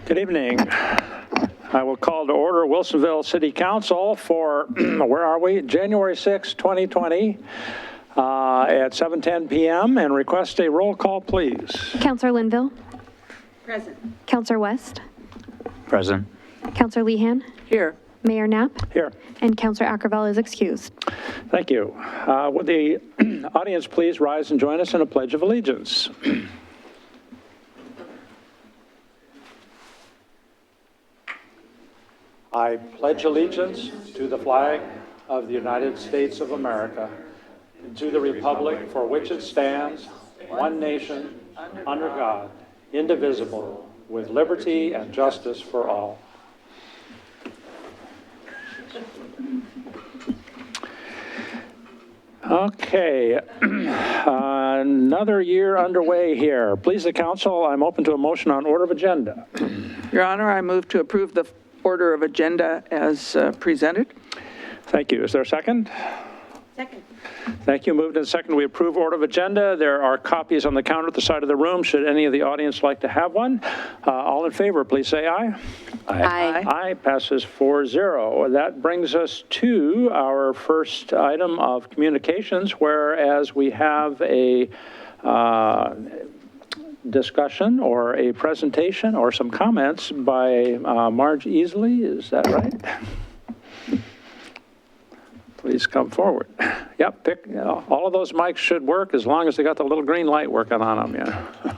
Good evening. I will call to order Wilsonville City Council for, where are we? January 6, 2020 at 7:10 p.m. and request a roll call, please. Councillor Linville. Present. Councillor West. Present. Councillor Lehan. Here. Mayor Knapp. Here. And Councillor Ackervall is excused. Thank you. Would the audience please rise and join us in a pledge of allegiance? I pledge allegiance to the flag of the United States of America and to the republic for which it stands, one nation, under God, indivisible, with liberty and justice for all. Okay, another year underway here. Please, the council, I'm open to a motion on order of agenda. Your Honor, I move to approve the order of agenda as presented. Thank you. Is there a second? Second. Thank you. Moved and second. We approve order of agenda. There are copies on the counter at the side of the room. Should any of the audience like to have one? All in favor, please say aye. Aye. Aye. Passes 4-0. That brings us to our first item of communications, whereas we have a discussion or a presentation or some comments by Marge Easley. Is that right? Please come forward. Yep, all of those mics should work as long as they got the little green light working on them. Yeah.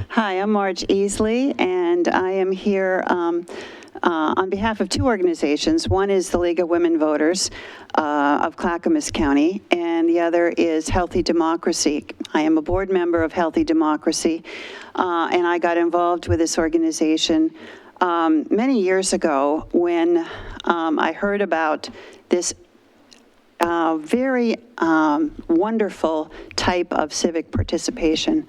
Hi, I'm Marge Easley, and I am here on behalf of two organizations. One is the League of Women Voters of Clackamas County, and the other is Healthy Democracy. I am a board member of Healthy Democracy, and I got involved with this organization many years ago when I heard about this very wonderful type of civic participation.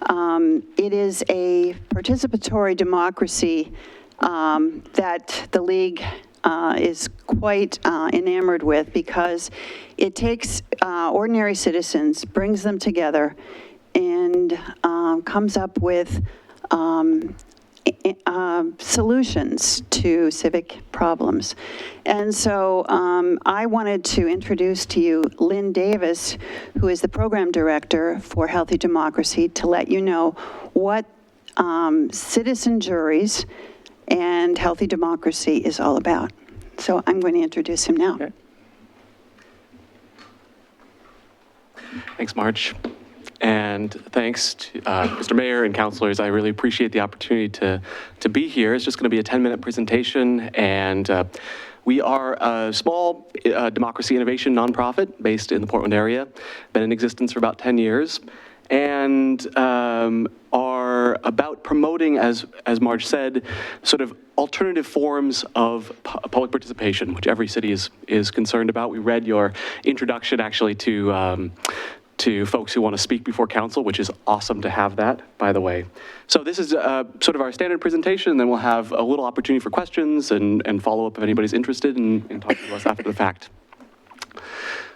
It is a participatory democracy that the League is quite enamored with, because it takes ordinary citizens, brings them together, and comes up with solutions to civic problems. And so I wanted to introduce to you Lynn Davis, who is the program director for Healthy Democracy, to let you know what citizen juries and Healthy Democracy is all about. So I'm going to introduce him now. Okay. Thanks, Marge. And thanks to Mr. Mayor and councilors. I really appreciate the opportunity to be here. It's just going to be a 10-minute presentation, and we are a small democracy innovation nonprofit based in the Portland area, been in existence for about 10 years, and are about promoting, as Marge said, sort of alternative forms of public participation, which every city is concerned about. We read your introduction actually to folks who want to speak before council, which is awesome to have that, by the way. So this is sort of our standard presentation, and then we'll have a little opportunity for questions and follow up if anybody's interested in talking to us after the fact.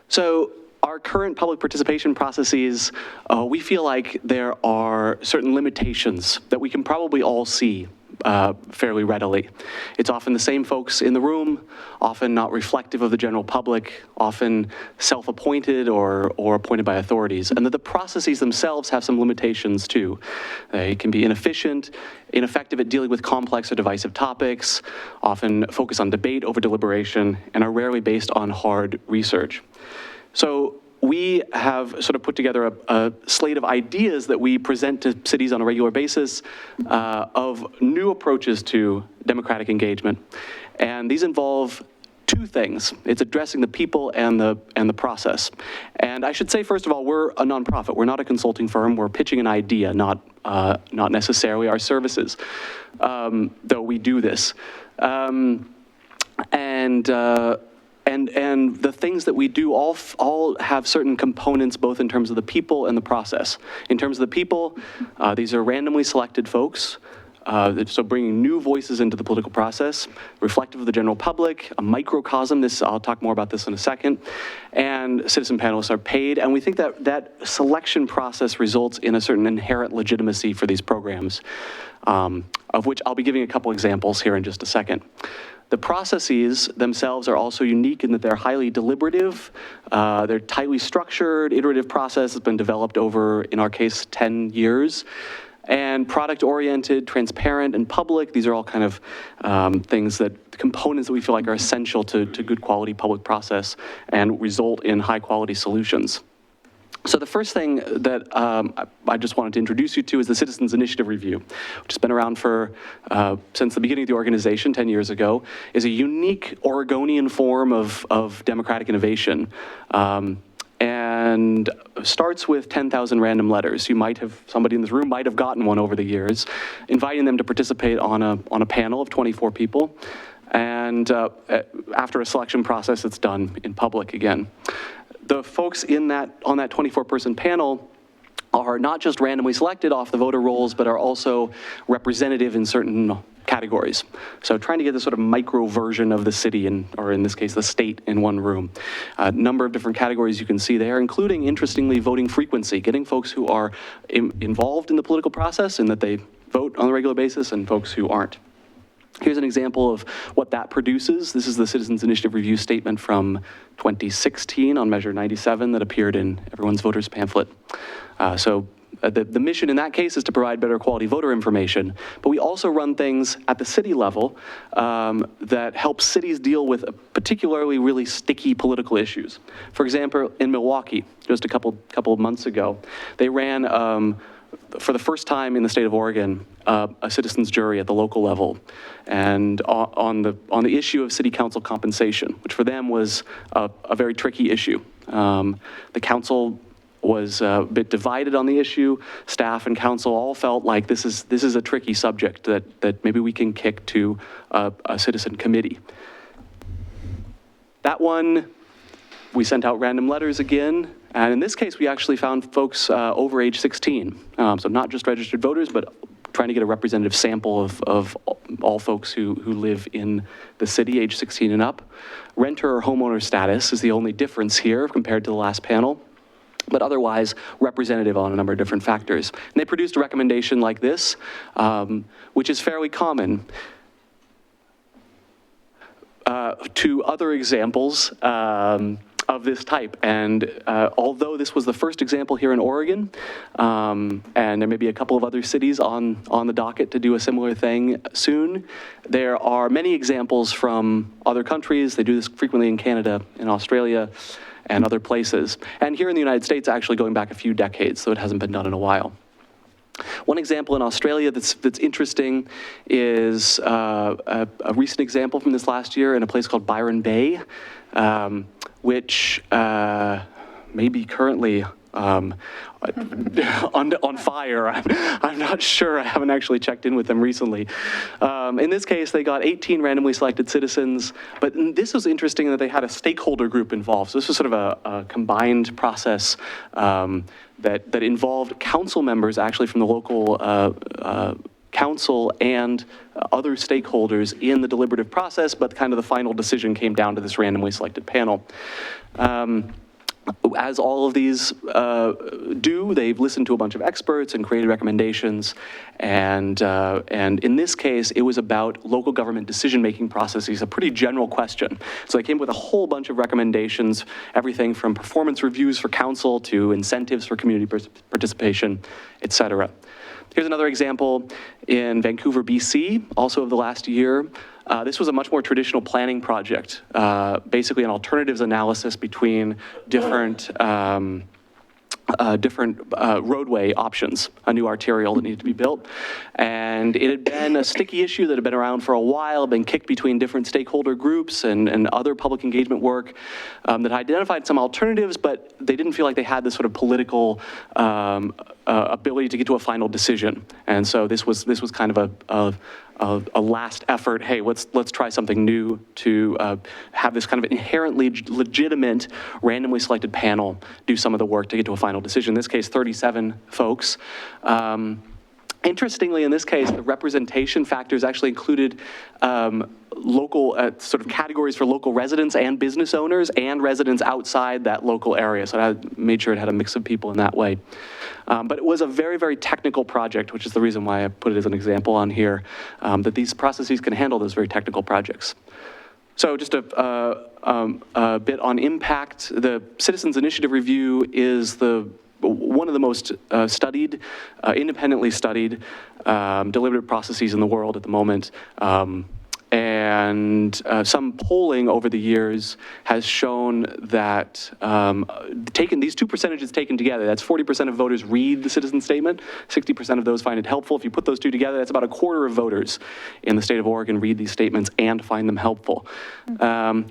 So our current public participation processes, we feel like there are certain limitations that we can probably all see fairly readily. It's often the same folks in the room, often not reflective of the general public, often self-appointed or appointed by authorities, and that the processes themselves have some limitations too. They can be inefficient, ineffective at dealing with complex or divisive topics, often focus on debate over deliberation, and are rarely based on hard research. So we have sort of put together a slate of ideas that we present to cities on a regular basis of new approaches to democratic engagement. And these involve two things. It's addressing the people and the process. And I should say, first of all, we're a nonprofit. We're not a consulting firm. We're pitching an idea, not necessarily our services, though we do this. And the things that we do all have certain components, both in terms of the people and the process. In terms of the people, these are randomly selected folks So bringing new voices into the political process, reflective of the general public, a microcosm, I'll talk more about this in a second, and citizen panelists are paid. And we think that that selection process results in a certain inherent legitimacy for these programs, of which I'll be giving a couple examples here in just a second. The processes themselves are also unique in that they're highly deliberative, they're tightly structured, iterative process has been developed over, in our case, 10 years. And product-oriented, transparent, and public. These are all kind of components that we feel like are essential to good quality public process and result in high quality solutions. So the first thing that I just wanted to introduce you to is the Citizens Initiative Review, which has been around for, since the beginning of the organization 10 years ago, is a unique Oregonian form of democratic innovation. And starts with 10,000 random letters. Somebody in this room might have gotten one over the years, inviting them to participate on a panel of 24 people. And after a selection process, it's done in public again. The folks on that 24-person panel are not just randomly selected off the voter rolls, but are also representative in certain categories. So trying to get this sort of micro version of the city, or in this case, the state in one room. A number of different categories you can see there, including, interestingly, voting frequency, getting folks who are involved in the political process and that they vote on a regular basis and folks who aren't. Here's an example of what that produces. This is the Citizens Initiative Review statement from 2016 on Measure 97 that appeared in everyone's voters pamphlet. The mission in that case is to provide better quality voter information, but we also run things at the city level that help cities deal with particularly really sticky political issues. For example, in Milwaukee, just a couple of months ago, they ran, for the first time in the state of Oregon, a citizens jury at the local level, and on the issue of city council compensation, which for them was a very tricky issue. The council was a bit divided on the issue. Staff and council all felt like this is a tricky subject that maybe we can kick to a citizen committee. That one, we sent out random letters again, and in this case, we actually found folks over age 16. So not just registered voters, but trying to get a representative sample of all folks who live in the city, age 16 and up. Renter or homeowner status is the only difference here compared to the last panel, but otherwise representative on a number of different factors. And they produced a recommendation like this, which is fairly common. To other examples of this type. And although this was the first example here in Oregon, and there may be a couple of other cities on the docket to do a similar thing soon, there are many examples from other countries. They do this frequently in Canada, in Australia, and other places. And here in the United States, actually going back a few decades, so it hasn't been done in a while. One example in Australia that's interesting is a recent example from this last year in a place called Byron Bay, which may be currently on fire. I'm not sure. I haven't actually checked in with them recently. In this case, they got 18 randomly selected citizens, but this was interesting that they had a stakeholder group involved. So this was sort of a combined process that involved council members actually from the local council and other stakeholders in the deliberative process, but kind of the final decision came down to this randomly selected panel. As all of these do, they've listened to a bunch of experts and created recommendations. And in this case, it was about local government decision-making processes, a pretty general question. So they came with a whole bunch of recommendations, everything from performance reviews for council to incentives for community participation, et cetera. Here's another example in Vancouver, BC, also of the last year. This was a much more traditional planning project, basically an alternatives analysis between different roadway options, a new arterial that needed to be built. And it had been a sticky issue that had been around for a while, been kicked between different stakeholder groups and other public engagement work that identified some alternatives, but they didn't feel like they had this sort of political ability to get to a final decision. And so this was kind of a last effort. Hey, let's try something new to have this kind of inherently legitimate, randomly selected panel do some of the work to get to a final decision. In this case, 37 folks. Interestingly, in this case, the representation factors actually included local sort of categories for local residents and business owners and residents outside that local area. So I made sure it had a mix of people in that way. But it was a very, very technical project, which is the reason why I put it as an example on here, that these processes can handle those very technical projects. So just a bit on impact. The Citizens Initiative Review is one of the most studied, independently studied deliberative processes in the world at the moment. And some polling over the years has shown that these two percentages taken together, that's 40% of voters read the citizen statement, 60% of those find it helpful. If you put those two together, that's about a quarter of voters in the state of Oregon read these statements and find them helpful,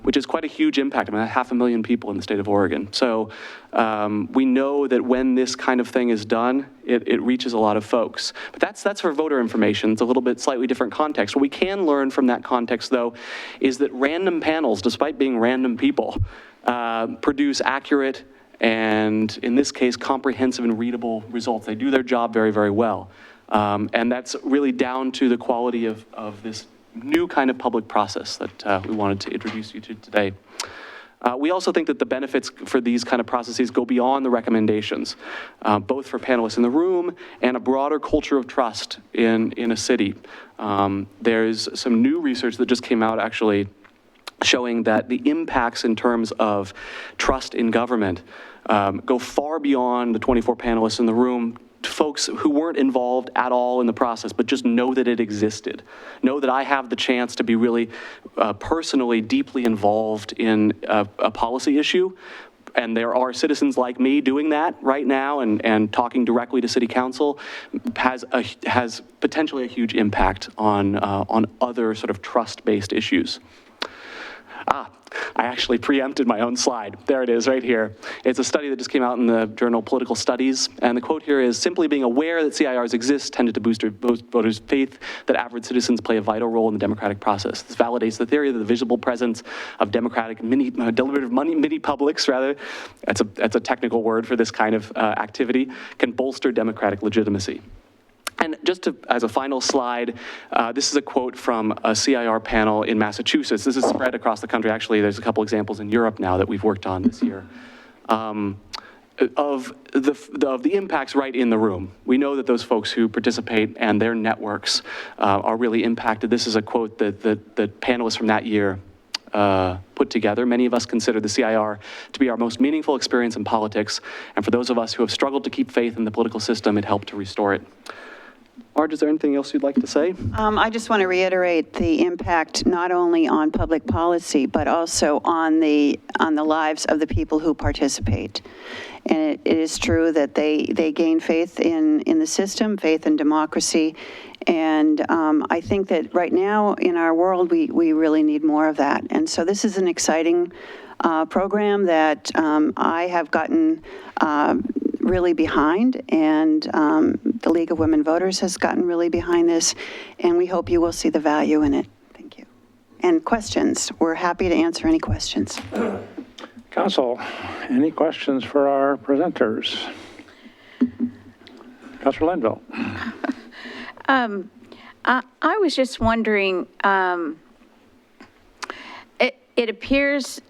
which is quite a huge impact. I mean, 500,000 people in the state of Oregon. So we know that when this kind of thing is done, it reaches a lot of folks. But that's for voter information. It's a little bit slightly different context. What we can learn from that context, though, is that random panels, despite being random people, produce accurate and, in this case, comprehensive and readable results. They do their job very, very well. And that's really down to the quality of this new kind of public process that we wanted to introduce you to today. We also think that the benefits for these kind of processes go beyond the recommendations, both for panelists in the room and a broader culture of trust in a city. There's some new research that just came out actually showing that the impacts in terms of trust in government go far beyond the 24 panelists in the room to folks who weren't involved at all in the process, but just know that it existed. Know that I have the chance to be really personally, deeply involved in a policy issue. And there are citizens like me doing that right now and talking directly to city council has potentially a huge impact on other sort of trust-based issues. I actually preempted my own slide. There it is right here. It's a study that just came out in the journal Political Studies. And the quote here is, simply being aware that CIRs exist tended to boost voters' faith that average citizens play a vital role in the democratic process. This validates the theory that the visible presence of democratic deliberative mini publics, rather, that's a technical word for this kind of activity, can bolster democratic legitimacy. And just as a final slide, this is a quote from a CIR panel in Massachusetts. This is spread across the country. Actually, there's a couple examples in Europe now that we've worked on this year. Of the impacts right in the room. We know that those folks who participate and their networks are really impacted. This is a quote that the panelists from that year put together. Many of us consider the CIR to be our most meaningful experience in politics. And for those of us who have struggled to keep faith in the political system, it helped to restore it. Marge, is there anything else you'd like to say? I just want to reiterate the impact not only on public policy, but also on the lives of the people who participate. And it is true that they gain faith in the system, faith in democracy. And I think that right now in our world, we really need more of that. And so this is an exciting program that I have gotten really behind, and the League of Women Voters has gotten really behind this, and we hope you will see the value in it. Thank you. And questions, we're happy to answer any questions. Council, any questions for our presenters? Councilor Linville. I was just wondering, it appears,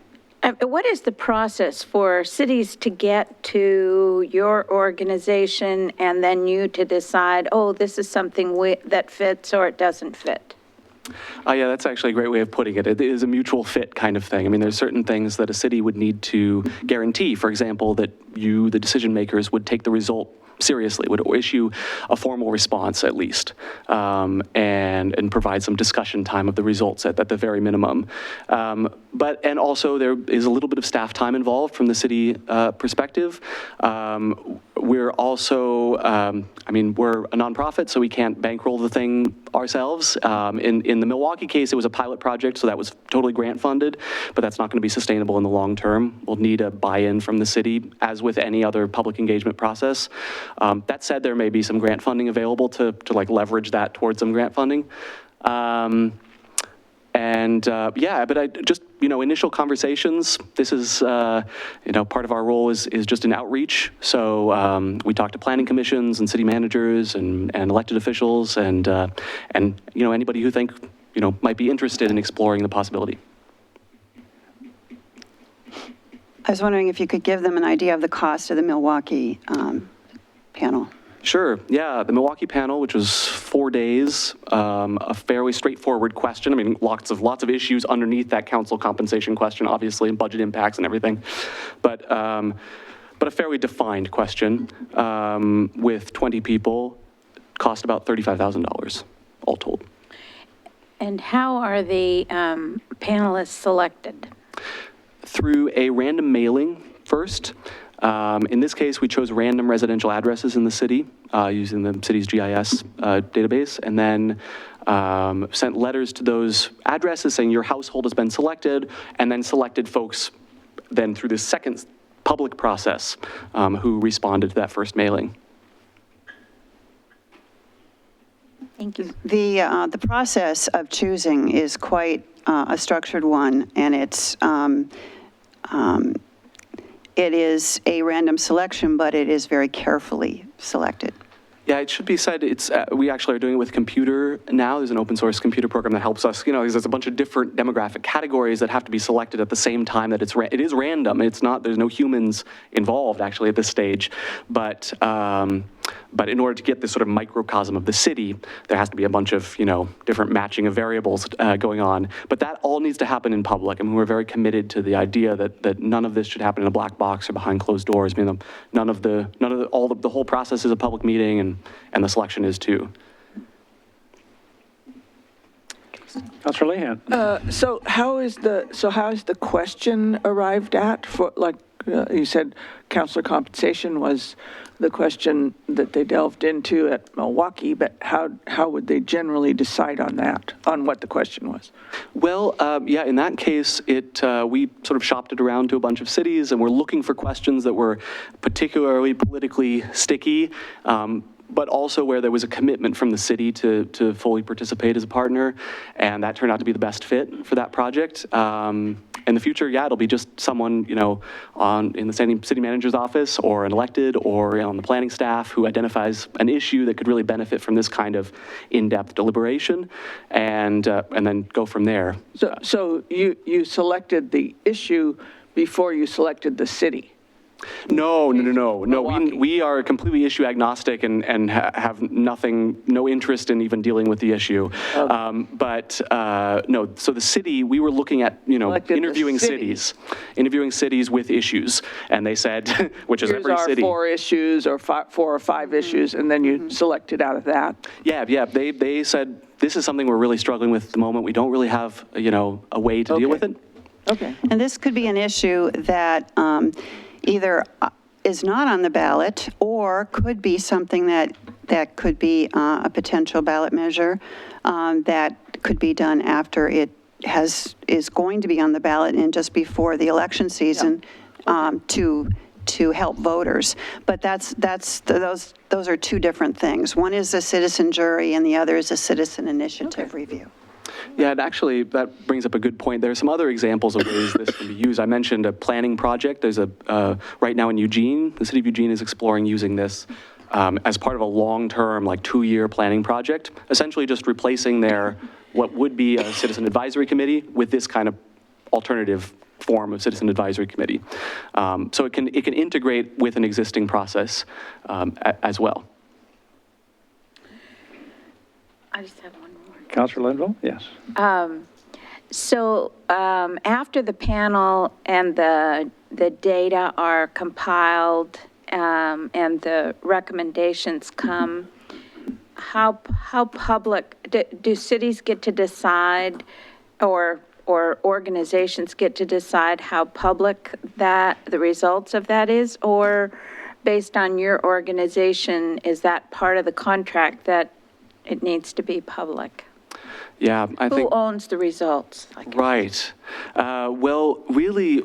what is the process for cities to get to your organization and then you to decide, oh, this is something that fits or it doesn't fit? Yeah, that's actually a great way of putting it. It is a mutual fit kind of thing. I mean, there's certain things that a city would need to guarantee. For example, that you, the decision makers, would take the result seriously, would issue a formal response at least, and provide some discussion time of the results at the very minimum. And also there is a little bit of staff time involved from the city perspective. We're also, I mean, we're a nonprofit, so we can't bankroll the thing ourselves. In the Milwaukee case, it was a pilot project, so that was totally grant funded, but that's not going to be sustainable in the long term. We'll need a buy-in from the city, as with any other public engagement process. That said, there may be some grant funding available to like leverage that towards some grant funding. Yeah, but I just, initial conversations. This is, part of our role is just an outreach. So we talk to planning commissions and city managers and elected officials and anybody who think, might be interested in exploring the possibility. I was wondering if you could give them an idea of the cost of the Milwaukee panel. Sure. Yeah, the Milwaukee panel, which was 4 days, a fairly straightforward question. I mean, lots of issues underneath that council compensation question, obviously, and budget impacts and everything, but a fairly defined question with 20 people, cost about $35,000 all told. And how are the panelists selected? Through a random mailing first. In this case, we chose random residential addresses in the city using the city's GIS database, and then sent letters to those addresses saying your household has been selected, and then selected folks then through this second public process who responded to that first mailing. Thank you. The process of choosing is quite a structured one, and it is a random selection, but it is very carefully selected. Yeah, it should be said, we actually are doing it with computer now. There's an open source computer program that helps us, because there's a bunch of different demographic categories that have to be selected at the same time that it is random. It's not, there's no humans involved actually at this stage. But in order to get this sort of microcosm of the city, there has to be a bunch of, different matching of variables going on. But that all needs to happen in public. I mean, we're very committed to the idea that none of this should happen in a black box or behind closed doors. I mean, the whole process is a public meeting, and the selection is too. Councilor Lehan. So how is the question arrived at? For, like you said, councilor compensation was the question that they delved into at Milwaukee, but how would they generally decide on that, on what the question was? Well, yeah, in that case, we sort of shopped it around to a bunch of cities, and we're looking for questions that were particularly politically sticky, but also where there was a commitment from the city to fully participate as a partner, and that turned out to be the best fit for that project. In the future, yeah, it'll be just someone, in the city manager's office or an elected or on the planning staff who identifies an issue that could really benefit from this kind of in-depth deliberation, and then go from there. So you selected the issue before you selected the city? No. Milwaukee. We are completely issue agnostic and have no interest in even dealing with the issue. Okay. No, so the city, we were looking at, interviewing cities with issues. And they said, which is every city. Here's our 4 issues or 4 or 5 issues, and then you selected out of that? Yeah. They said, this is something we're really struggling with at the moment. We don't really have, a way to deal with it. Okay. And this could be an issue that either is not on the ballot or could be something that could be a potential ballot measure that could be done after it is going to be on the ballot and just before the election season. To help voters. But those are 2 different things. One is a citizen jury and the other is a citizen initiative review. Yeah, and actually, that brings up a good point. There are some other examples of ways this can be used. I mentioned a planning project. There's right now in Eugene, the city of Eugene is exploring using this as part of a long-term, 2-year planning project, essentially just replacing what would be a citizen advisory committee with this kind of alternative form of citizen advisory committee. So it can integrate with an existing process as well. I just have one more. Councilor Linville, yes. So after the panel and the data are compiled and the recommendations come, how public, do cities get to decide or organizations get to decide how public the results of that is? Or based on your organization, is that part of the contract that it needs to be public? Yeah, I think. Who owns the results? Right. Well, really,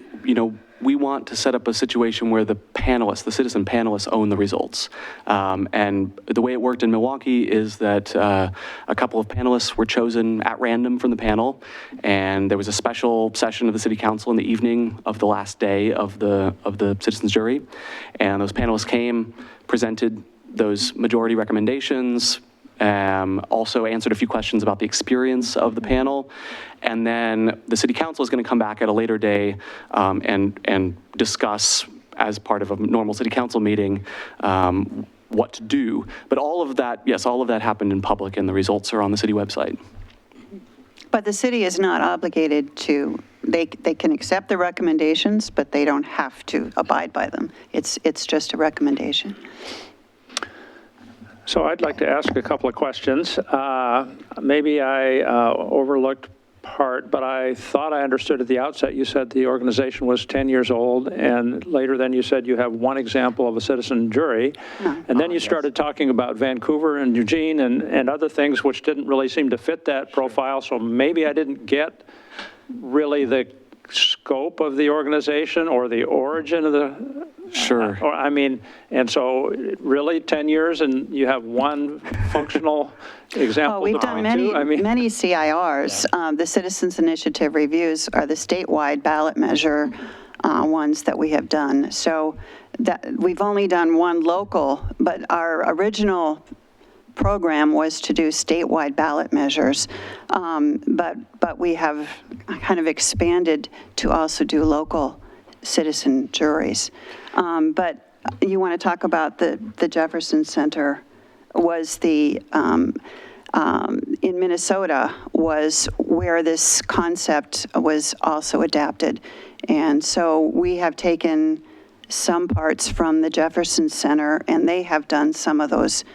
we want want to set up a situation where the panelists, the citizen panelists, own the results. And the way it worked in Milwaukee is that a couple of panelists were chosen at random from the panel, and there was a special session of the city council in the evening of the last day of the citizens jury. And those panelists came, presented those majority recommendations, also answered a few questions about the experience of the panel. And then the city council is going to come back at a later day and discuss, as part of a normal city council meeting, what to do. But all of that, yes, all of that happened in public, and the results are on the city website. But the city is not obligated to, they can accept the recommendations, but they don't have to abide by them. It's just a recommendation. So I'd like to ask a couple of questions. Maybe I overlooked part, but I thought I understood at the outset you said the organization was 10 years old, and later then you said you have one example of a citizen jury. And then you started talking about Vancouver and Eugene and other things which didn't really seem to fit that profile, so maybe I didn't get really the scope of the organization or the origin of the... Sure. Or I mean, and so really 10 years and you have one functional example? Well, we've to done point to? I mean, many CIRs. The Citizens Initiative Reviews are the statewide ballot measure ones that we have done. So that we've only done one local, but our original program was to do statewide ballot measures. But we have kind of expanded to also do local citizen juries. But you want to talk about the Jefferson Center was the, in Minnesota was where this concept was also adapted. And so we have taken some parts from the Jefferson Center, and they have done some of those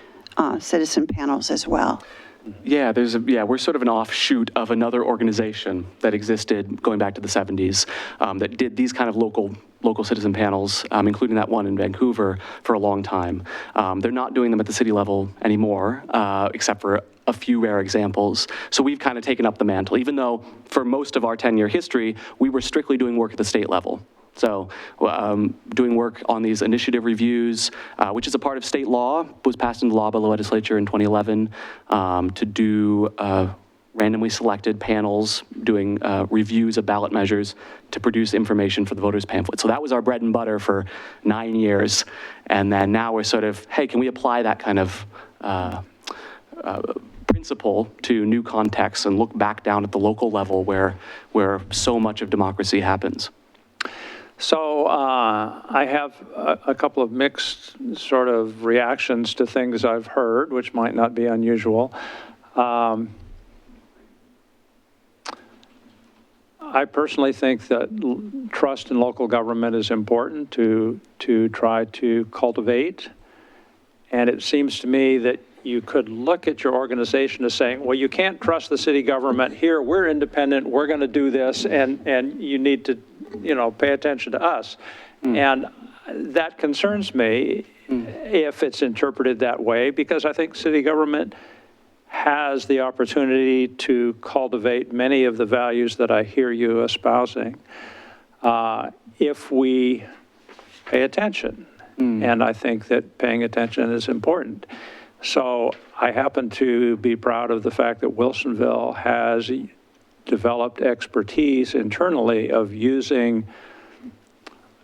citizen panels as well. Yeah, we're sort of an offshoot of another organization that existed going back to the 70s that did these kind of local citizen panels, including that one in Vancouver, for a long time. They're not doing them at the city level anymore, except for a few rare examples. So we've kind of taken up the mantle, even though for most of our 10-year history, we were strictly doing work at the state level. So doing work on these initiative reviews, which is a part of state law, was passed into law by the legislature in 2011 to do randomly selected panels doing reviews of ballot measures to produce information for the voters pamphlet. So that was our bread and butter for 9 years. And then now we're sort of, hey, can we apply that kind of principle to new contexts and look back down at the local level where so much of democracy happens? so I have a couple of mixed sort of reactions to things I've heard, which might not be unusual. I personally think that trust in local government is important to try to cultivate. And it seems to me that you could look at your organization as saying, well, you can't trust the city government here. We're independent. We're going to do this. And you need to, pay attention to us. And that concerns me if it's interpreted that way, because I think city government has the opportunity to cultivate many of the values that I hear you espousing if we pay attention. And I think that paying attention is important. So I happen to be proud of the fact that Wilsonville has developed expertise internally of using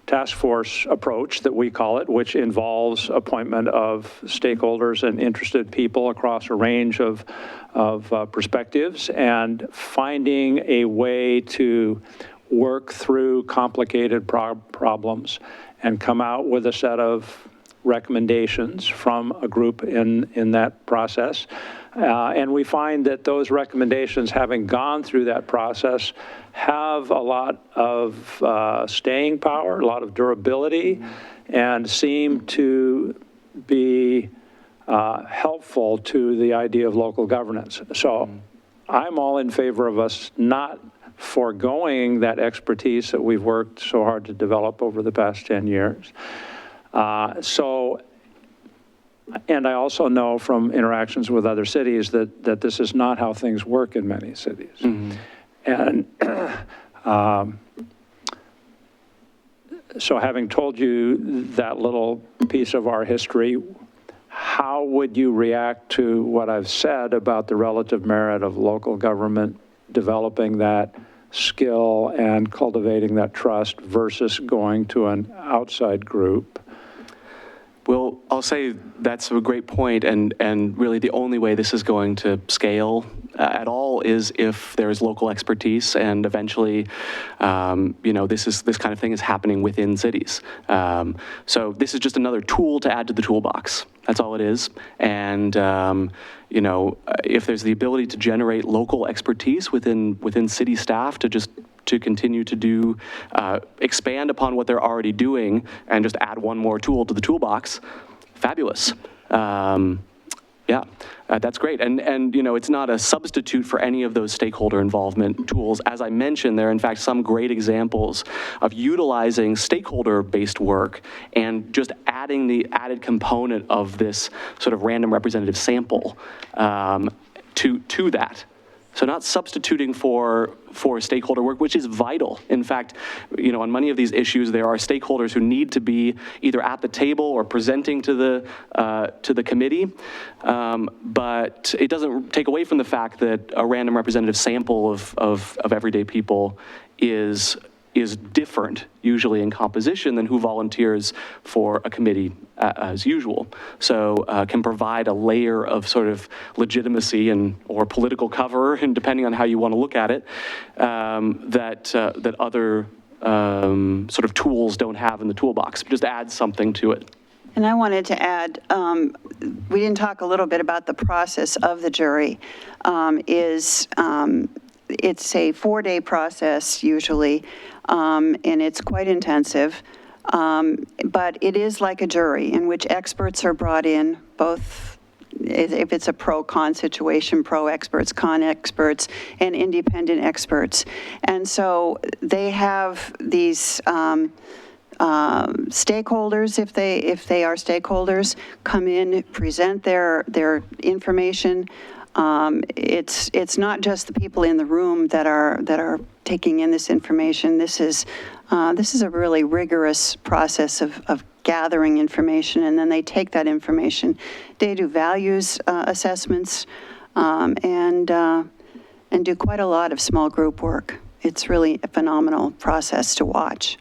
task force approach that we call it, which involves appointment of stakeholders and interested people across a range of perspectives, and finding a way to work through complicated problems and come out with a set of recommendations from a group in that process. And we find that those recommendations, having gone through that process, have a lot of staying power, a lot of durability, and seem to be helpful to the idea of local governance. So I'm all in favor of us not foregoing that expertise that we've worked so hard to develop over the past 10 years. And I also know from interactions with other cities that this is not how things work in many cities. And So having told you that little piece of our history, how would you react to what I've said about the relative merit of local government developing that skill and cultivating that trust versus going to an outside group? Well, I'll say that's a great point, and really the only way this is going to scale at all is if there's local expertise, and eventually, this kind of thing is happening within cities. So this is just another tool to add to the toolbox. That's all it is. And if there's the ability to generate local expertise within city staff to continue to do, expand upon what they're already doing and just add one more tool to the toolbox, fabulous. That's great. And it's not a substitute for any of those stakeholder involvement tools. As I mentioned, there are in fact some great examples of utilizing stakeholder-based work and just adding the added component of this sort of random representative sample to that. So not substituting for stakeholder work, which is vital. In fact, on many of these issues, there are stakeholders who need to be either at the table or presenting to the committee. But it doesn't take away from the fact that a random representative sample of everyday people is different, usually in composition, than who volunteers for a committee as usual. So can provide a layer of sort of legitimacy or political cover, and depending on how you want to look at it, that other sort of tools don't have in the toolbox. Just add something to it. And I wanted to add, we didn't talk a little bit about the process of the jury. It's a 4-day process usually, and it's quite intensive. But it is like a jury in which experts are brought in, both if it's a pro-con situation, pro-experts, con experts, and independent experts. And so they have these stakeholders, if they are stakeholders, come in, present their information. It's not just the people in the room that are taking in this information. This is a really rigorous process of gathering information, and then they take that information. They do values assessments and do quite a lot of small group work. It's really a phenomenal process to watch.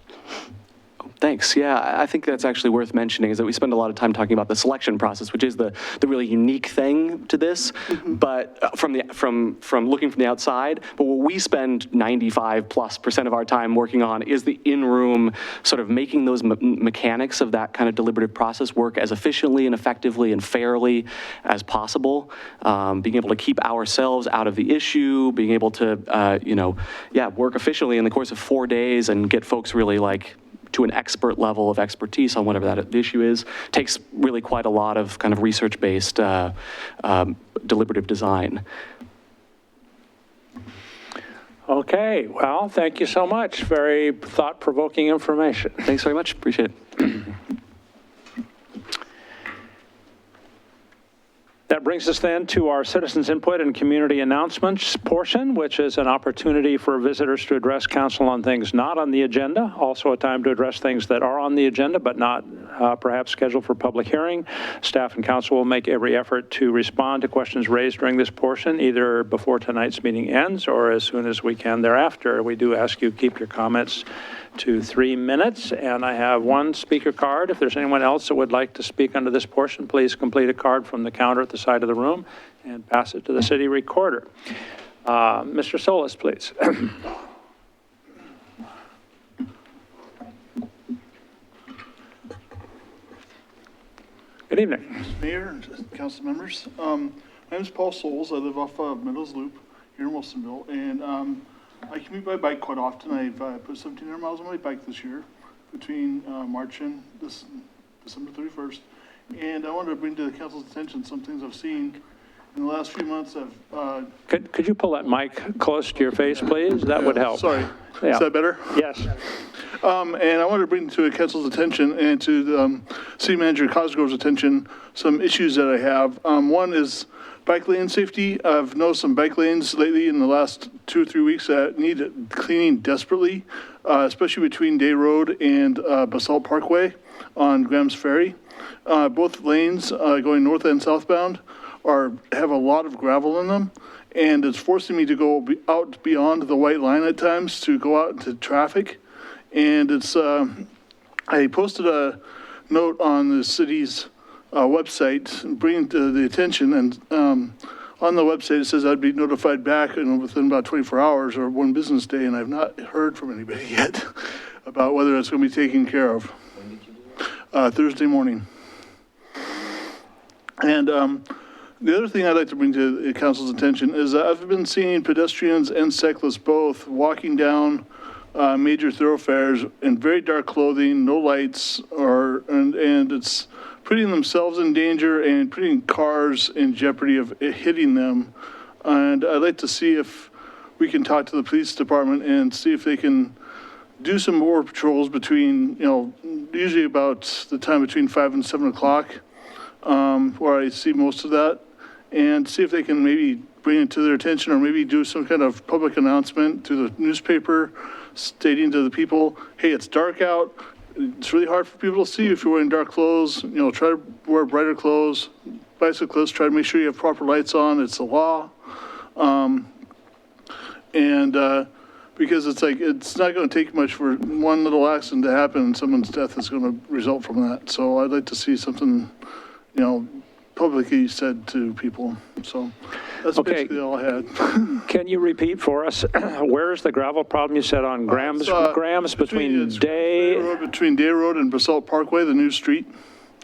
Thanks. Yeah, I think that's actually worth mentioning, is that we spend a lot of time talking about the selection process, which is the really unique thing to this. Mm-hmm. But from looking from the outside, but what we spend 95+% of our time working on is the in-room sort of making those mechanics of that kind of deliberative process work as efficiently and effectively and fairly as possible. Being able to keep ourselves out of the issue, being able to work efficiently in the course of 4 days and get folks really to an expert level of expertise on whatever that issue is, takes really quite a lot of kind of research-based deliberative design. Okay, well, thank you so much. Very thought-provoking information. Thanks very much, appreciate it. That brings us then to our citizens input and community announcements portion, which is an opportunity for visitors to address council on things not on the agenda. Also a time to address things that are on the agenda but not perhaps scheduled for public hearing. Staff and council will make every effort to respond to questions raised during this portion, either before tonight's meeting ends or as soon as we can thereafter. We do ask you keep your comments to 3 minutes, and I have one speaker card. If there's anyone else that would like to speak under this portion, please complete a card from the counter at the side of the room and pass it to the city recorder. Mr. Solis, please. Good evening. Mayor and council members. My name is Paul Souls. I live off Meadows Loop here in Wilsonville, and I commute by bike quite often. I've put 1,700 miles on my bike this year between March and December 31st. And I wanted to bring to the council's attention some things I've seen in the last few months. Could you pull that mic close to your face, please? That would help. Sorry. Yeah. Is that better? Yes. And I wanted to bring to the council's attention and to the city manager Cosgrove's attention some issues that I have. One is bike lane safety. I've noticed some bike lanes lately in the last 2 or 3 weeks that need cleaning desperately, especially between Day Road and Basalt Parkway on Graham's Ferry. Both lanes going north and southbound have a lot of gravel in them, and it's forcing me to go out beyond the white line at times to go out into traffic. And it's, I posted a note on the city's website, bringing to the attention, and on the website it says I'd be notified back within about 24 hours or 1 business day, and I've not heard from anybody yet about whether it's going to be taken care of. When did you do that? Thursday morning. And the other thing I'd like to bring to the council's attention is that I've been seeing pedestrians and cyclists both walking down major thoroughfares in very dark clothing, no lights, and it's putting themselves in danger and putting cars in jeopardy of hitting them. And I'd like to see if we can talk to the police department and see if they can do some more patrols between, usually about the time between 5 and 7 o'clock, where I see most of that, and see if they can maybe bring it to their attention or maybe do some kind of public announcement through the newspaper stating to the people, hey, it's dark out. It's really hard for people to see if you're wearing dark clothes. Try to wear brighter clothes. Bicyclists, try to make sure you have proper lights on. It's a law. Because it's not going to take much for one little accident to happen and someone's death is going to result from that. So I'd like to see something, publicly said to people. So that's Okay. basically all I had. Can you repeat for us, where's the gravel problem you said on Graham's between Day, Between Day Road and Basalt Parkway, the new street,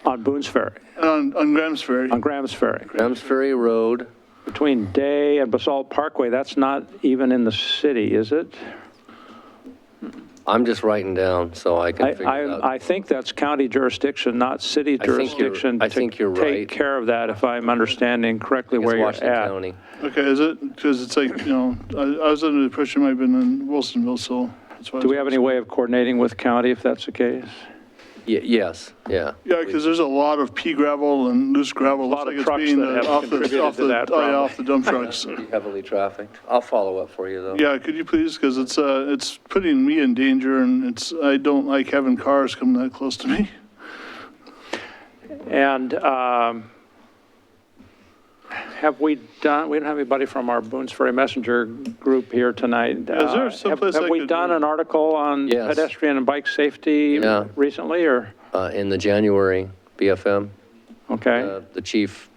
on Boone's Ferry, on Graham's Ferry. on Graham's Ferry? Graham's Ferry Road. Between Day and Basalt Parkway, that's not even in the city, is it? I'm just writing down so I can figure it out. I think that's county jurisdiction, not city I think you're- jurisdiction. I think you're To right. take care of that, if I'm understanding correctly It's where you're Washington at. County. Okay, is it? Because it's like, I was under the impression it might have been in Wilsonville, so that's why. Do we have any way of coordinating with county if that's the case? Yes, yeah. Yeah, because there's a lot of pea gravel and loose gravel. A lot of Looks like trucks it's being that have off contributed to that problem. off the dump trucks. Heavily trafficked. I'll follow up for you though. Yeah, could you please? Because it's putting me in danger, and I don't like having cars come that close to me. And we don't have anybody from our Boone's Ferry Messenger group here tonight. Is there someplace Have I we could- done an article on Yes. pedestrian and bike safety Yeah. recently, or? In the January BFM, Okay. the chief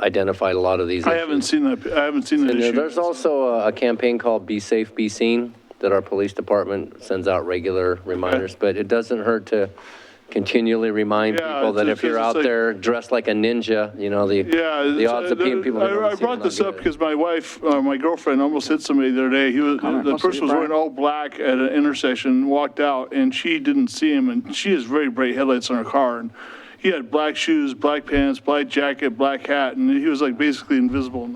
identified a lot of these I issues. haven't seen that. I haven't seen that And issue. there's also a campaign called Be Safe, Be Seen that our police department sends out regular reminders, but it doesn't hurt to continually remind Yeah, people that it's if you're just out like- there dressed like a ninja, Yeah. the odds of people are going I to see brought them this not up good. because my wife, my girlfriend almost hit somebody the other day. The I'll see person you, was wearing Brian. all black at an intersection, walked out, and she didn't see him, and she has very bright headlights on her car, and he had black shoes, black pants, black jacket, black hat, and he was like basically invisible.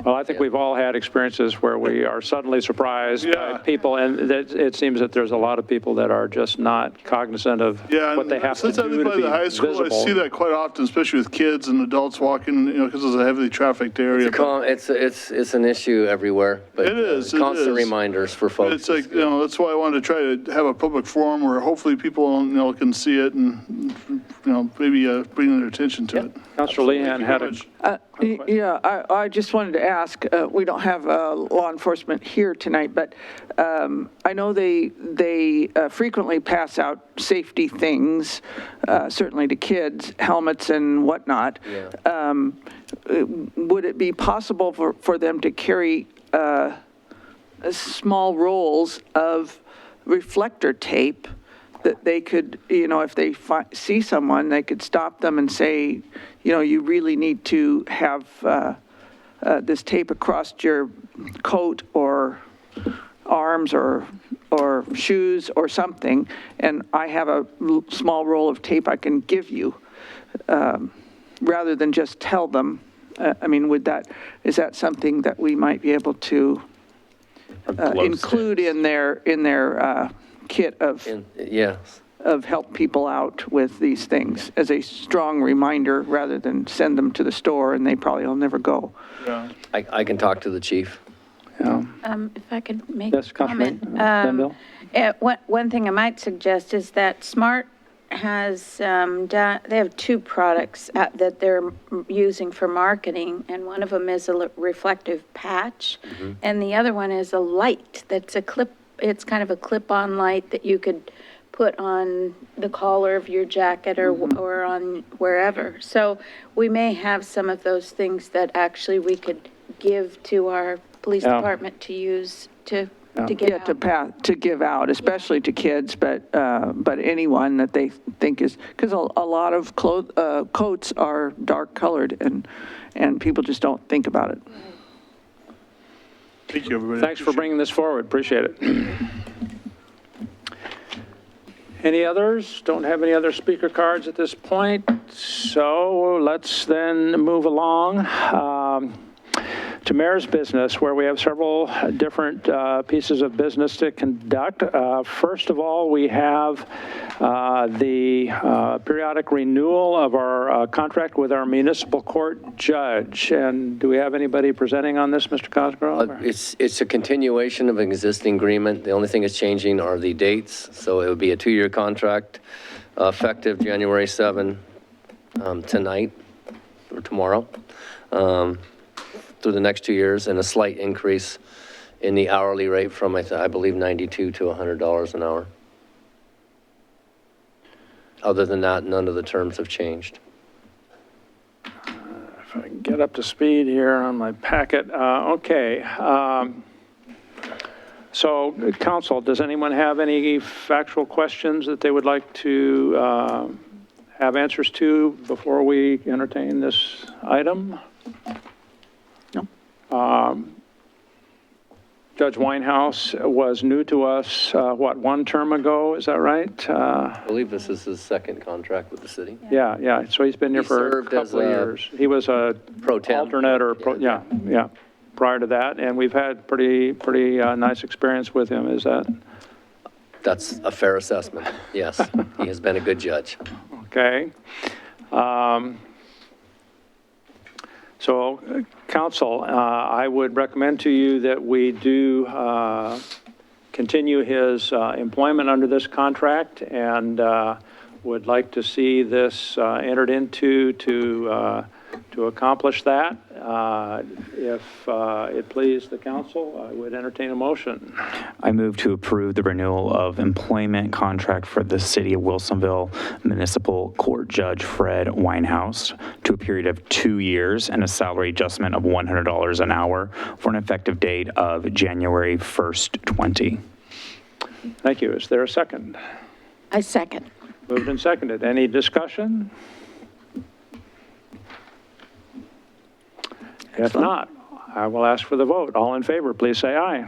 Well, I think we've all had experiences where we are suddenly surprised by Yeah. people, and it seems that there's a lot of people that are just not cognizant of Yeah, what they have to since I do live to by be the high school, I see visible. that quite often, especially with kids and adults walking, because it's a heavily trafficked area. It's an issue everywhere, but It is, it constant is. reminders for But folks. it's like, that's why I wanted to try to have a public forum where hopefully people, can see it and, maybe bring their attention to it. Councilor Lehan had a, Yeah, I just wanted to ask, we don't have law enforcement here tonight, but I know they frequently pass out safety things, certainly to kids, helmets and whatnot. Yeah. Would it be possible for them to carry small rolls of reflector tape that they could, if they see someone, they could stop them and say, you really need to have this tape across your coat or arms or shoes or something, and I have a small roll of tape I can give you, rather than just tell them. Is that something that we might be able to Glow include sticks. in their kit of Yes. help people out with these things as a strong reminder rather than send them to the store and they probably will never go. Yeah. I can talk to the chief. Yeah. If I could make Yes, a comment. Councilman Linville? One thing I might suggest is that Smart has done, they have two products that they're using for marketing, and one of them is a reflective patch, and the other one is a light that's it's kind of a clip-on light that you could put on the collar of your jacket or on wherever. So we may have some of those things that actually we could give to our police Yeah. department to use to get Yeah, out. to give out, especially to kids, but anyone that they think is, because a lot of coats are dark colored and people just don't think about it. Thank you, everybody. Thanks for bringing this forward, appreciate it. Any others? Don't have any other speaker cards at this point, so let's then move along to mayor's business, where we have several different pieces of business to conduct. First of all, we have the periodic renewal of our contract with our municipal court judge. And do we have anybody presenting on this, Mr. Cosgrove? It's a continuation of an existing agreement. The only thing that's changing are the dates. So it would be a 2-year contract effective January 7 tonight or tomorrow. Through the next 2 years, and a slight increase in the hourly rate from, I believe, $92 to $100 an hour. Other than that, none of the terms have changed. If I can get up to speed here on my packet. Okay. So, council, does anyone have any factual questions that they would like to have answers to before we entertain this item? Judge Winehouse was new to us, one term ago, is that right? I believe this is his second contract with the city. Yeah, so he's been here He for a served as couple of a years. He was a pro tem. alternate or, yeah, prior to that, and we've had pretty nice experience with him, is that? That's a fair assessment, yes. He has been a good judge. Okay. So, council, I would recommend to you that we do continue his employment under this contract, and would like to see this entered into to accomplish that. If it please the council, I would entertain a motion. I move to approve the renewal of employment contract for the City of Wilsonville Municipal Court Judge Fred Winehouse to a period of 2 years and a salary adjustment of $100 an hour for an effective date of January 1st, 20. Thank you. Is there a second? I second. Moved and seconded. Any discussion? If not, I will ask for the vote. All in favor, please say aye.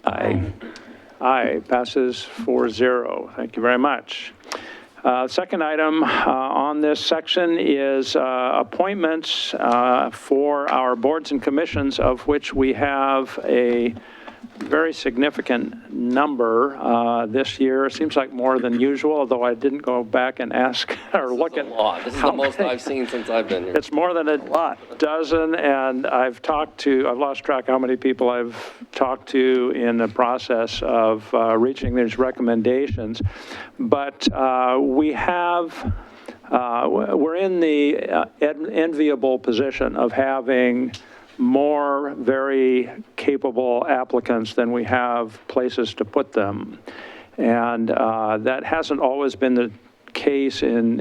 Aye. Aye, passes 4-0. Thank you very much. Second item on this section is appointments for our boards and commissions, of which we have a very significant number this year. It seems like more than usual, although I didn't go back and ask or look at. A lot. This is the most I've seen since I've been here. It's more than a dozen, and I've lost track how many people I've talked to in the process of reaching these recommendations. But we're in the enviable position of having more very capable applicants than we have places to put them. And that hasn't always been the case in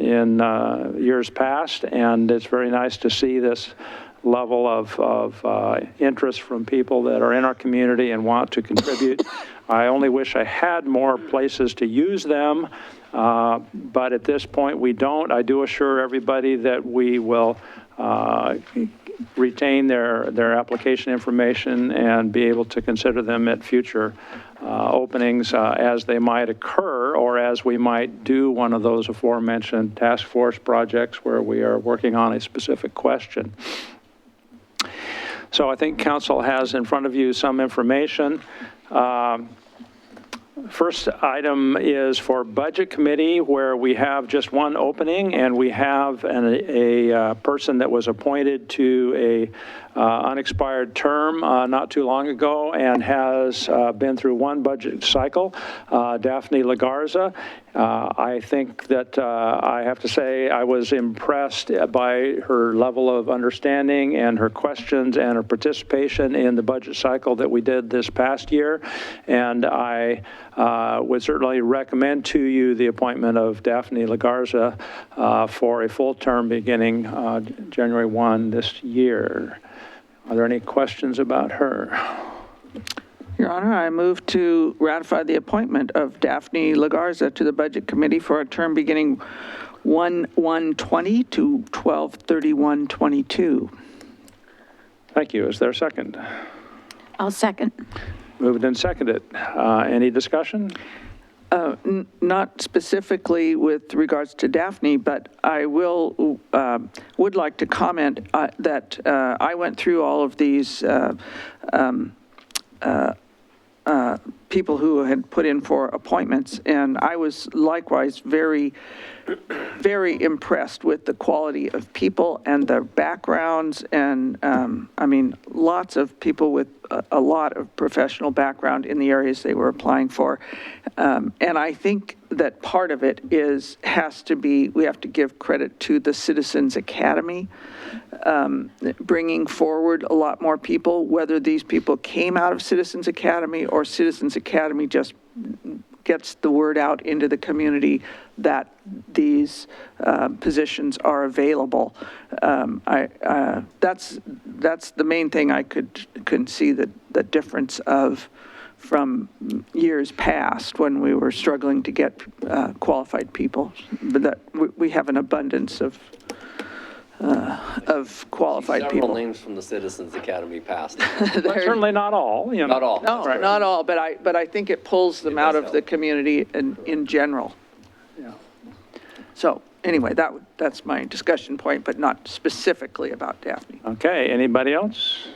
years past, and it's very nice to see this level of interest from people that are in our community and want to contribute. I only wish I had more places to use them, but at this point we don't. I do assure everybody that we will retain their application information and be able to consider them at future openings as they might occur, or as we might do one of those aforementioned task force projects where we are working on a specific question. So I think council has in front of you some information. First item is for Budget Committee, where we have just one opening, and we have a person that was appointed to a unexpired term not too long ago and has been through one budget cycle, Daphne Lagarza. I think that I have to say I was impressed by her level of understanding and her questions and her participation in the budget cycle that we did this past year. And I would certainly recommend to you the appointment of Daphne Lagarza for a full term beginning January 1 this year. Are there any questions about her? Your Honor, I move to ratify the appointment of Daphne Lagarza to the Budget Committee for a term beginning 1/1/20 to 12/31/22. Thank you. Is there a second? I'll second. Moved and seconded. Any discussion? Not specifically with regards to Daphne, but I would like to comment that I went through all of these people who had put in for appointments, and I was likewise very, very impressed with the quality of people and their backgrounds, and I mean, lots of people with a lot of professional background in the areas they were applying for. And I think that part of it has to be, we have to give credit to the Citizens Academy, bringing forward a lot more people, whether these people came out of Citizens Academy or Citizens Academy just gets the word out into the community that these positions are available. That's the main thing I could see the difference of from years past when we were struggling to get qualified people, but that we have an abundance of qualified Several people. names from the Citizens Academy passed. But certainly not all. You know. Not all. No, not all, but I think it pulls them out of the community in general. Yeah. So anyway, that's my discussion point, but not specifically about Daphne. Okay, anybody else?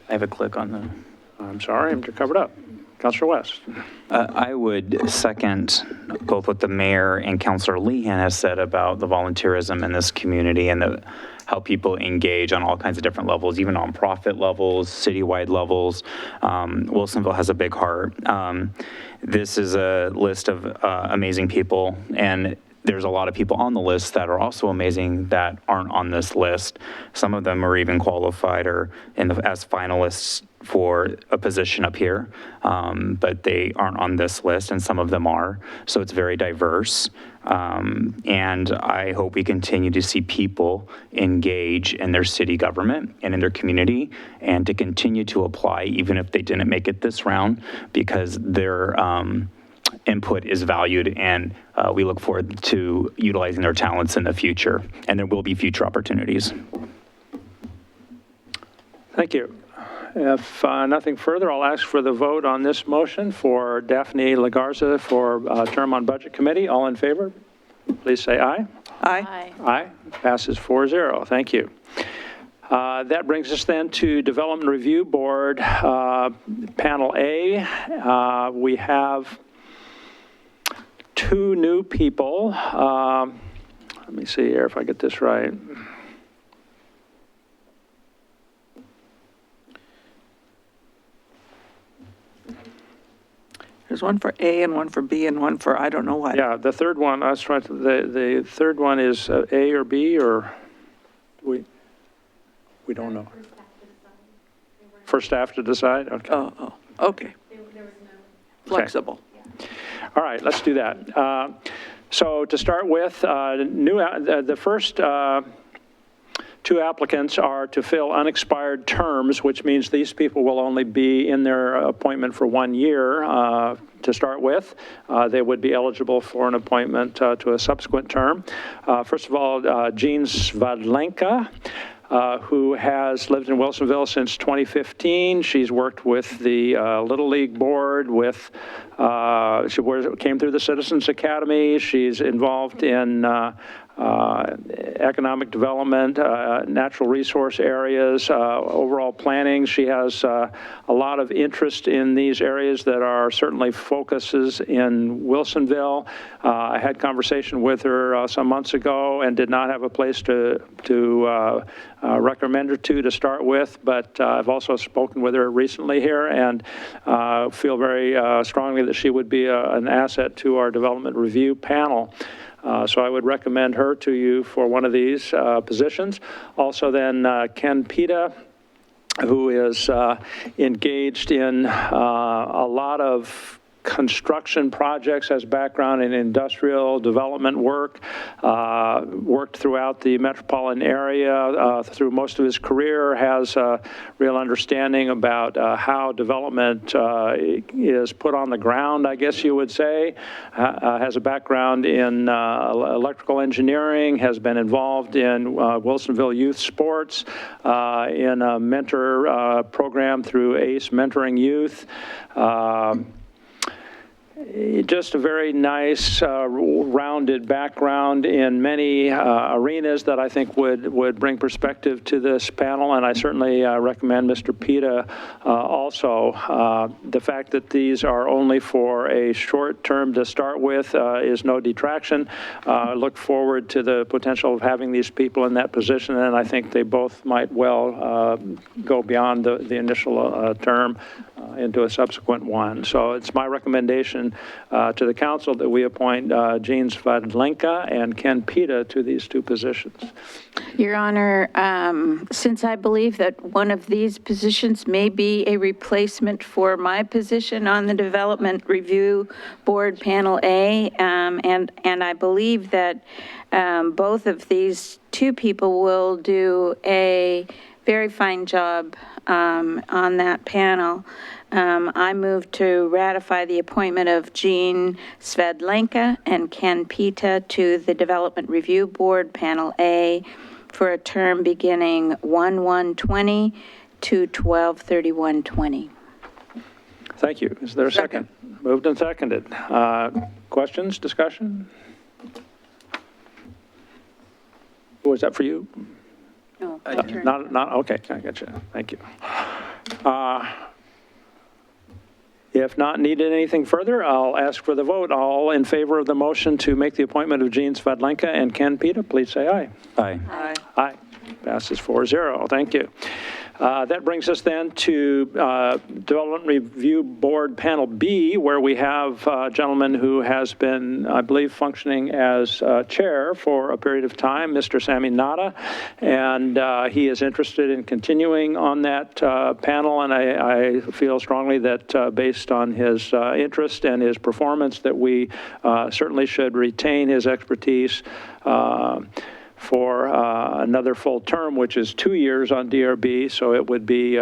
I have a click on the. I'm sorry, I'm covered up. Councilor West. I would second both what the mayor and Councilor Lehan has said about the volunteerism in this community and how people engage on all kinds of different levels, even on profit levels, citywide levels. Wilsonville has a big heart. This is a list of amazing people, and there's a lot of people on the list that are also amazing that aren't on this list. Some of them are even qualified or as finalists for a position up here, but they aren't on this list, and some of them are. So it's very diverse. And I hope we continue to see people engage in their city government and in their community, and to continue to apply even if they didn't make it this round, because their input is valued, and we look forward to utilizing their talents in the future. And there will be future opportunities. Thank you. If nothing further, I'll ask for the vote on this motion for Daphne Lagarza for term on Budget Committee. All in favor, please say aye. Aye. Aye. Passes 4-0. Thank you. That brings us then to Development Review Board, Panel A. We have two new people. Let me see here if I get this right. There's one for A and one for B and one for I don't know what. Yeah, the third one, I was trying to, the third one is A or B, or we don't know. For staff to decide? Okay. Oh, okay. Flexible. All right, let's do that. So to start with, the first two applicants are to fill unexpired terms, which means these people will only be in their appointment for 1 year to start with. They would be eligible for an appointment to a subsequent term. First of all, Jean Svadlenka, who has lived in Wilsonville since 2015. She's worked with the Little League Board, she came through the Citizens Academy. She's involved in economic development, natural resource areas, overall planning. She has a lot of interest in these areas that are certainly focuses in Wilsonville. I had conversation with her some months ago and did not have a place to recommend her to start with, but I've also spoken with her recently here and feel very strongly that she would be an asset to our development review panel. So I would recommend her to you for one of these positions. Also then Ken Pita, who is engaged in a lot of construction projects, has background in industrial development work, worked throughout the metropolitan area through most of his career, has a real understanding about how development is put on the ground, I guess you would say, has a background in electrical engineering, has been involved in Wilsonville youth sports, in a mentor program through ACE Mentoring Youth. Just a very nice, rounded background in many arenas that I think would bring perspective to this panel, and I certainly recommend Mr. Pita also. The fact that these are only for a short term to start with is no detraction. Look forward to the potential of having these people in that position, and I think they both might well go beyond the initial term into a subsequent one. So it's my recommendation to the council that we appoint Jean Svadlenka and Ken Pita to these two positions. Your Honor, since I believe that one of these positions may be a replacement for my position on the Development Review Board Panel A, and I believe that both of these two people will do a very fine job on that panel. I move to ratify the appointment of Jean Svadlenka and Ken Pita to the Development Review Board Panel A for a term beginning 1/1/20 to 12/31/20. Thank you. Is there a second? Moved and seconded. Questions, discussion? Was that for you? No, Not, okay, I got you. Thank you. If not needed anything further, I'll ask for the vote. All in favor of the motion to make the appointment of Jean Svadlenka and Ken Pita, please say aye. Aye. Aye. Aye. Passes 4-0. Thank you. That brings us then to Development Review Board Panel B, where we have a gentleman who has been, I believe, functioning as chair for a period of time, Mr. Sami Nada, and he is interested in continuing on that panel, and I feel strongly that based on his interest and his performance that we certainly should retain his expertise for another full term, which is 2 years on DRB, so it would be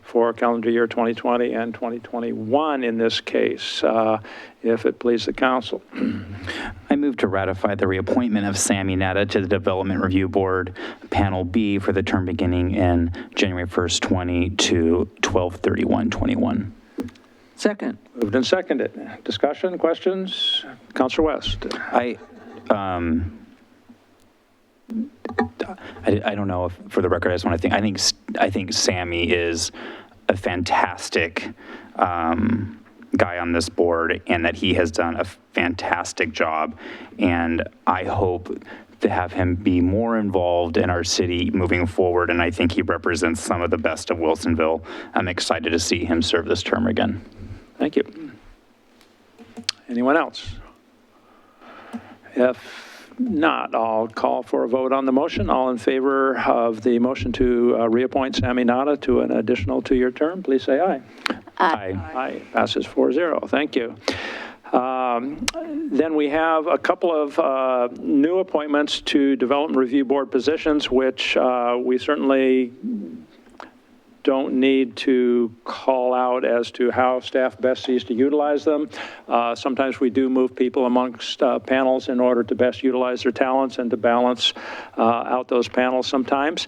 for calendar year 2020 and 2021 in this case, if it please the council. I move to ratify the reappointment of Sami Nada to the Development Review Board Panel B for the term beginning in January 1st, 20 to 12/31/21. Second. Moved and seconded. Discussion, questions? Councilor West. I don't know if, for the record, I just want to I think Sami is a fantastic guy on this board, and that he has done a fantastic job. And I hope to have him be more involved in our city moving forward. And I think he represents some of the best of Wilsonville. I'm excited to see him serve this term again. Thank you. Anyone else? If not, I'll call for a vote on the motion. All in favor of the motion to reappoint Sami Nada to an additional 2-year term, please say aye. Aye. Aye. Passes 4-0. Thank you. Then we have a couple of new appointments to Development Review Board positions, which we certainly don't need to call out as to how staff best sees to utilize them. Sometimes we do move people amongst panels in order to best utilize their talents and to balance out those panels sometimes.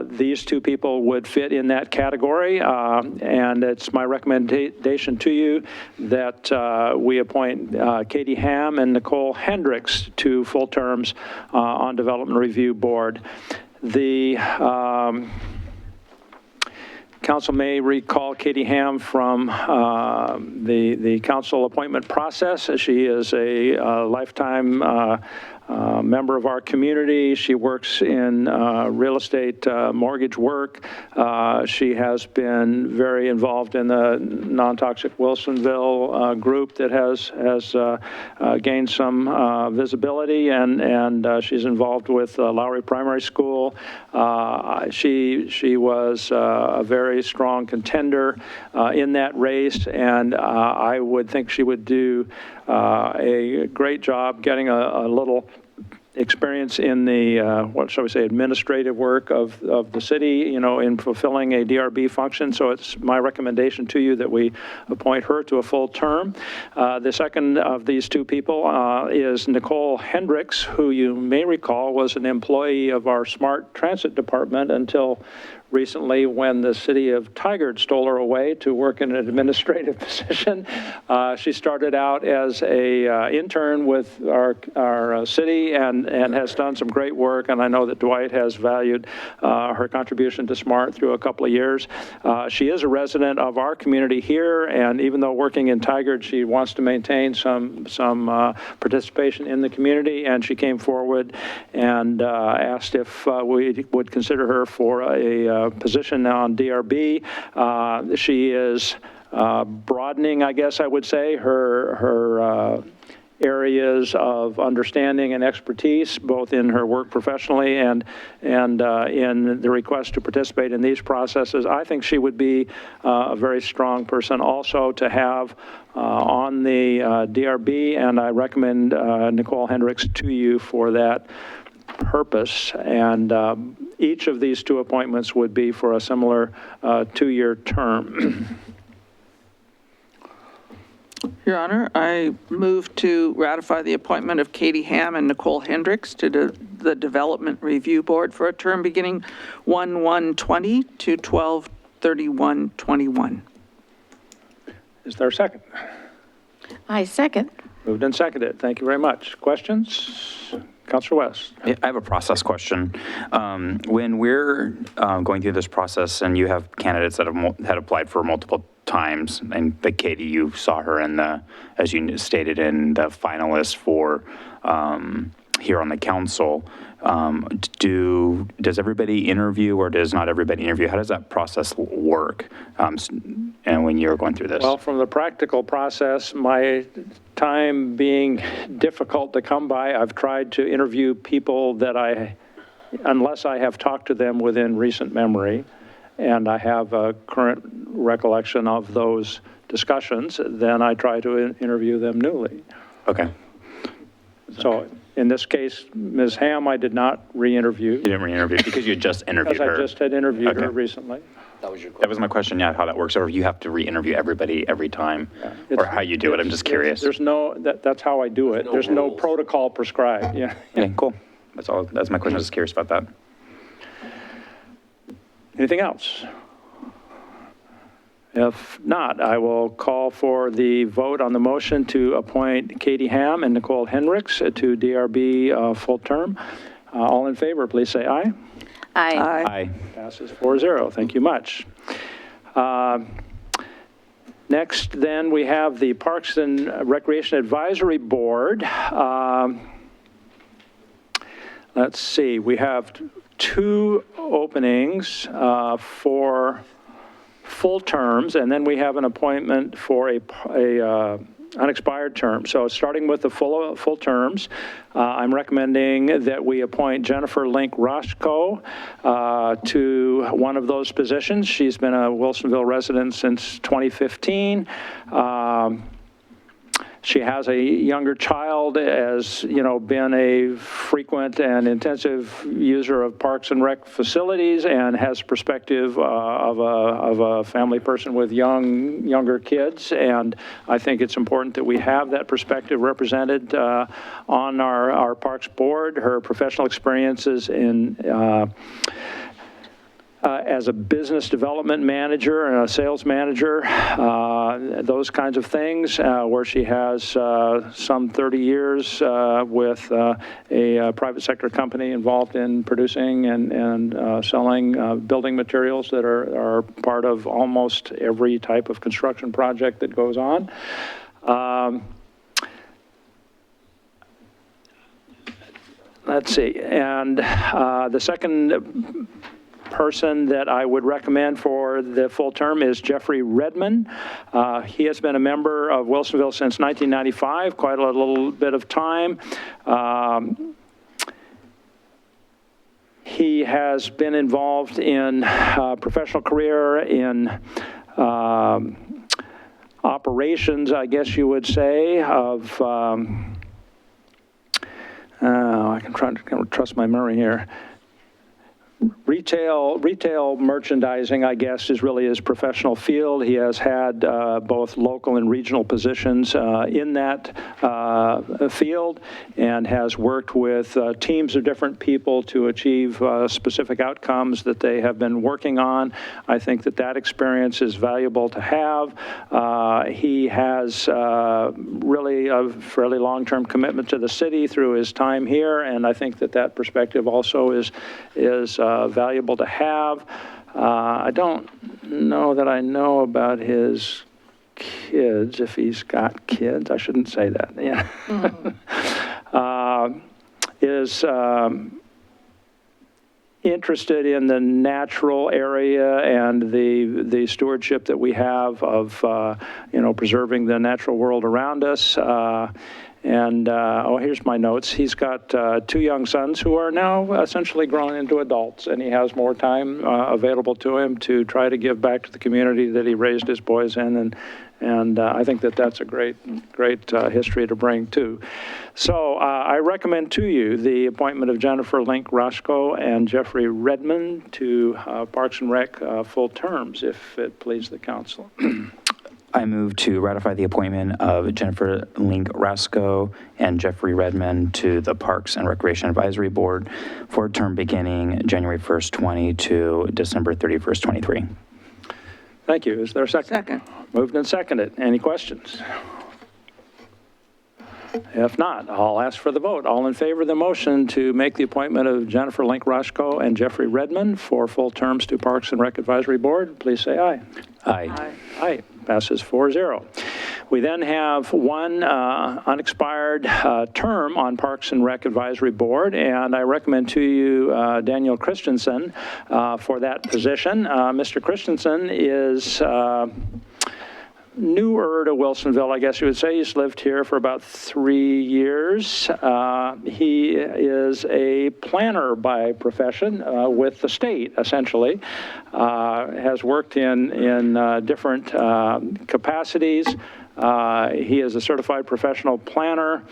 These two people would fit in that category, and it's my recommendation to you that we appoint Katie Ham and Nicole Hendricks to full terms on Development Review Board. The council may recall Katie Ham from the council appointment process. She is a lifetime member of our community. She works in real estate mortgage work. She has been very involved in the non-toxic Wilsonville group that has gained some visibility, and she's involved with Lowry Primary School. She was a very strong contender in that race, and I would think she would do a great job getting a little experience in the, what shall we say, administrative work of the city, in fulfilling a DRB function. So it's my recommendation to you that we appoint her to a full term. The second of these two people is Nicole Hendricks, who you may recall was an employee of our Smart Transit Department until recently when the city of Tigard stole her away to work in an administrative position. She started out as a intern with our city and has done some great work, and I know that Dwight has valued her contribution to SMART through a couple of years. She is a resident of our community here, and even though working in Tigard, she wants to maintain some participation in the community, and she came forward and asked if we would consider her for a position on DRB. She is broadening, I guess I would say, her areas of understanding and expertise, both in her work professionally and in the request to participate in these processes. I think she would be a very strong person also to have on the DRB, and I recommend Nicole Hendricks to you for that purpose. And each of these two appointments would be for a similar 2-year term. Your Honor, I move to ratify the appointment of Katie Ham and Nicole Hendricks to the Development Review Board for a term beginning 1/1/20 to 12/31/21. Is there a second? I second. Moved and seconded. Thank you very much. Questions? Councilor West. I have a process question. When we're going through this process and you have candidates that had applied for multiple times, and Katie, you saw her in as you stated, in the finalists for here on the council, does everybody interview or does not everybody interview? How does that process work? And when you're going through this? Well, from the practical process, my time being difficult to come by, I've tried to interview people that unless I have talked to them within recent memory, and I have a current recollection of those discussions, then I try to interview them newly. Okay. So in this case, Ms. Ham, I did not re-interview. You didn't re-interview because you had just interviewed her. Because I just had interviewed her Okay. recently. That was your question. That was my question, yeah, how that works, or if you have to re-interview everybody every time, or how you do it, I'm just curious. There's no, that's how I do it. There's no protocol prescribed, yeah. Okay, cool. That's my question, I was just curious about that. Anything else? If not, I will call for the vote on the motion to appoint Katie Ham and Nicole Hendricks to DRB full term. All in favor, please say aye. Aye. Aye. Passes 4-0. Thank you much. Next, then, we have the Parks and Recreation Advisory Board. Let's see, we have 2 openings for full terms, and then we have an appointment for a unexpired term. So starting with the full terms, I'm recommending that we appoint Jennifer Link Roshko to one of those positions. She's been a Wilsonville resident since 2015. She has a younger child, has, been a frequent and intensive user of Parks and Rec facilities, and has perspective of a family person with younger kids. And I think it's important that we have that perspective represented on our Parks Board. Her professional experiences in as a business development manager and a sales manager, those kinds of things, where she has some 30 years with a private sector company involved in producing and selling building materials that are part of almost every type of construction project that goes on. Let's see, and the second person that I would recommend for the full term is Jeffrey Redmond. He has been a member of Wilsonville since 1995, quite a little bit of time. He has been involved in professional career in operations, I guess you would say, of I can try to trust my memory here. Retail merchandising, I guess, is really his professional field. He has had both local and regional positions in that field, and has worked with teams of different people to achieve specific outcomes that they have been working on. I think that experience is valuable to have. He has really a fairly long-term commitment to the city through his time here, and I think that perspective also is valuable to have. I don't know that I know about his kids, if he's got kids. I shouldn't say that. Yeah. Is interested in the natural area and the stewardship that we have of preserving the natural world around us. Here's my notes. He's got 2 young sons who are now essentially grown into adults, and he has more time available to him to try to give back to the community that he raised his boys in, and I think that's a great history to bring too. So I recommend to you the appointment of Jennifer Link Roscoe and Jeffrey Redmond to Parks and Rec full terms, if it please the council. I move to ratify the appointment of Jennifer Link Roscoe and Jeffrey Redmond to the Parks and Recreation Advisory Board for a term beginning January 1st, 20 to December 31st, 23. Thank you. Is there a second? Second. Moved and seconded. Any questions? If not, I'll ask for the vote. All in favor of the motion to make the appointment of Jennifer Link Roscoe and Jeffrey Redmond for full terms to Parks and Rec Advisory Board, please say aye. Aye. Aye. Passes 4-0. We then have one unexpired term on Parks and Rec Advisory Board, and I recommend to you Daniel Christensen for that position. Mr. Christensen is newer to Wilsonville, I guess you would say. He's lived here for about 3 years. He is a planner by profession with the state, essentially. Has worked in different capacities. He is a certified professional planner.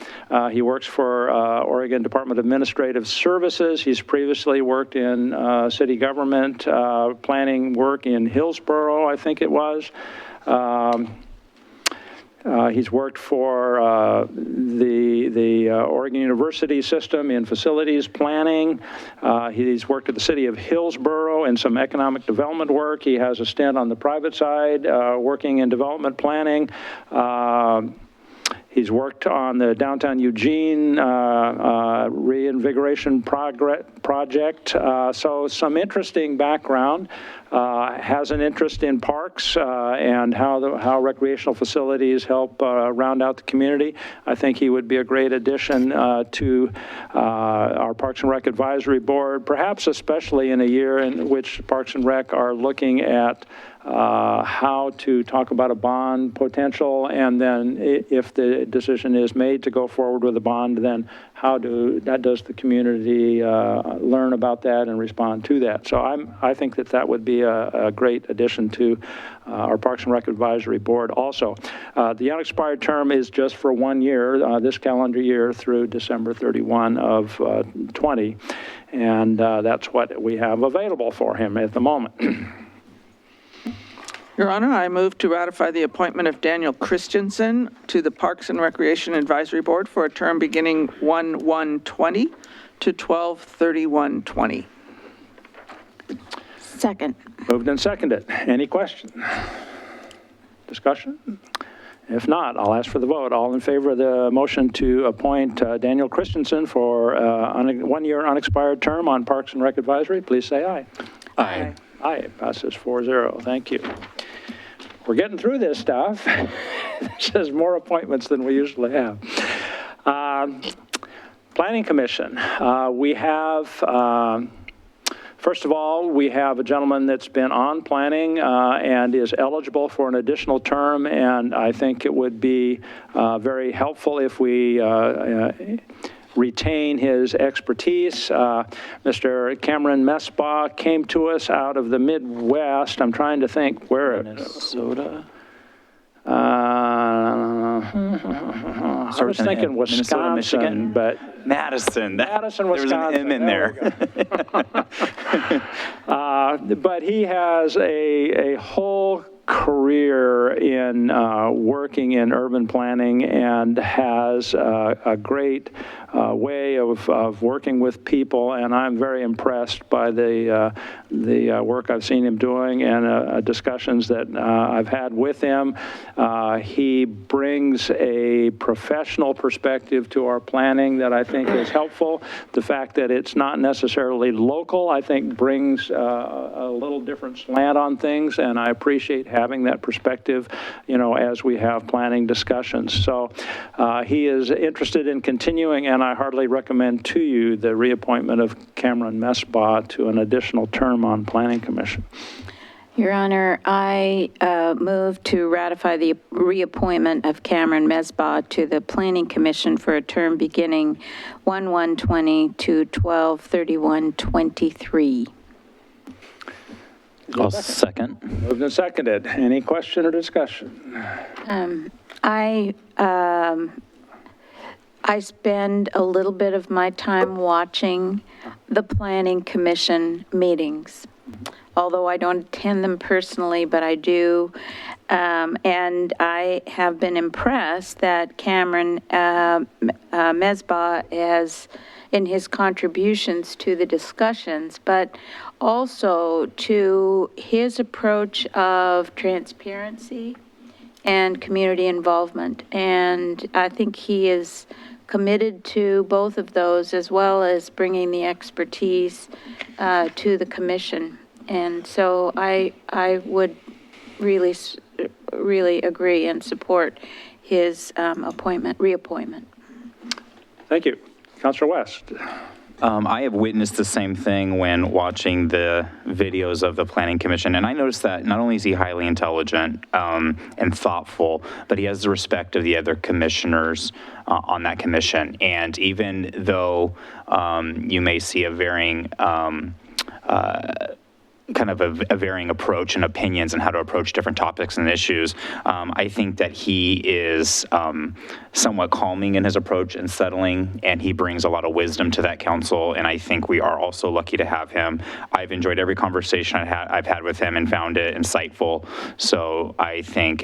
He works for Oregon Department of Administrative Services. He's previously worked in city government, planning work in Hillsborough, I think it was. He's worked for the Oregon University system in facilities planning. He's worked at the city of Hillsborough in some economic development work. He has a stint on the private side, working in development planning. He's worked on the downtown Eugene reinvigoration project. So some interesting background. Has an interest in parks and how recreational facilities help round out the community. I think he would be a great addition to our Parks and Rec Advisory Board, perhaps especially in a year in which Parks and Rec are looking at how to talk about a bond potential, and then if the the decision is made to go forward with a bond, then does the community learn about that and respond to that? So I think that would be a great addition to our Parks and Rec Advisory Board also. The unexpired term is just for 1 year, this calendar year through December 31 of 20. And that's what we have available for him at the moment. Your Honor, I move to ratify the appointment of Daniel Christensen to the Parks and Recreation Advisory Board for a term beginning 1/1/20 to 12/31/20. Second. Moved and seconded. Any question? Discussion? If not, I'll ask for the vote. All in favor of the motion to appoint Daniel Christensen for a 1-year unexpired term on Parks and Rec Advisory, please say aye. Aye. Aye, passes 4-0. Thank you. We're getting through this stuff. This is more appointments than we usually have. Planning Commission. We have, first of all, we have a gentleman that's been on planning and is eligible for an additional term, and I think it would be very helpful if we retain his expertise. Mr. Cameron Mesbah came to us out of the Midwest. I'm trying to think where. Minnesota? I was thinking Wisconsin, Minnesota, Michigan? but Madison. Madison, There was Wisconsin. an M in there. But he has a whole career in working in urban planning and has a great way of working with people, and I'm very impressed by the work I've seen him doing and discussions that I've had with him. He brings a professional perspective to our planning that I think is helpful. The fact that it's not necessarily local, I think, brings a little different slant on things, and I appreciate having that perspective, as we have planning discussions. So he is interested in continuing, and I heartily recommend to you the reappointment of Cameron Mesbah to an additional term on Planning Commission. Your Honor, I move to ratify the reappointment of Cameron Mesbah to the Planning Commission for a term beginning 1/1/20 to 12/31/23. I'll second. Moved and seconded. Any question or discussion? I spend a little bit of my time watching the Planning Commission meetings, although I don't attend them personally, but I do. And I have been impressed that Cameron Mesbah has, in his contributions to the discussions, but also to his approach of transparency and community involvement. And I think he is committed to both of those, as well as bringing the expertise to the commission. And so I would really agree and support his reappointment. Thank you. Councilor West. I have witnessed the same thing when watching the videos of the Planning Commission, and I noticed that not only is he highly intelligent and thoughtful, but he has the respect of the other commissioners on that commission. And even though you may see a varying kind of a varying approach and opinions and how to approach different topics and issues, I think that he is somewhat calming in his approach and settling, and he brings a lot of wisdom to that council, and I think we are also lucky to have him. I've enjoyed every conversation I've had with him and found it insightful, so I think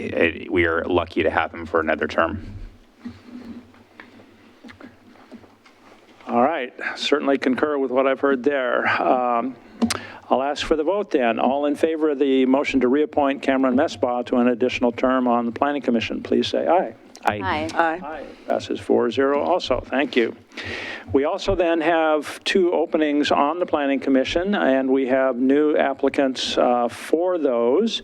we are lucky to have him for another term. All right, certainly concur with what I've heard there. I'll ask for the vote then. All in favor of the motion to reappoint Cameron Mesbah to an additional term on the Planning Commission, please say aye. Aye. Aye. Passes 4-0 also. Thank you. We also then have 2 openings on the Planning Commission, and we have new applicants for those.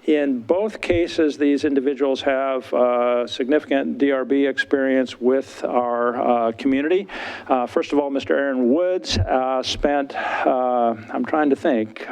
In both cases, these individuals have significant DRB experience with our community. First of all, Mr. Aaron Woods spent, I'm trying to think,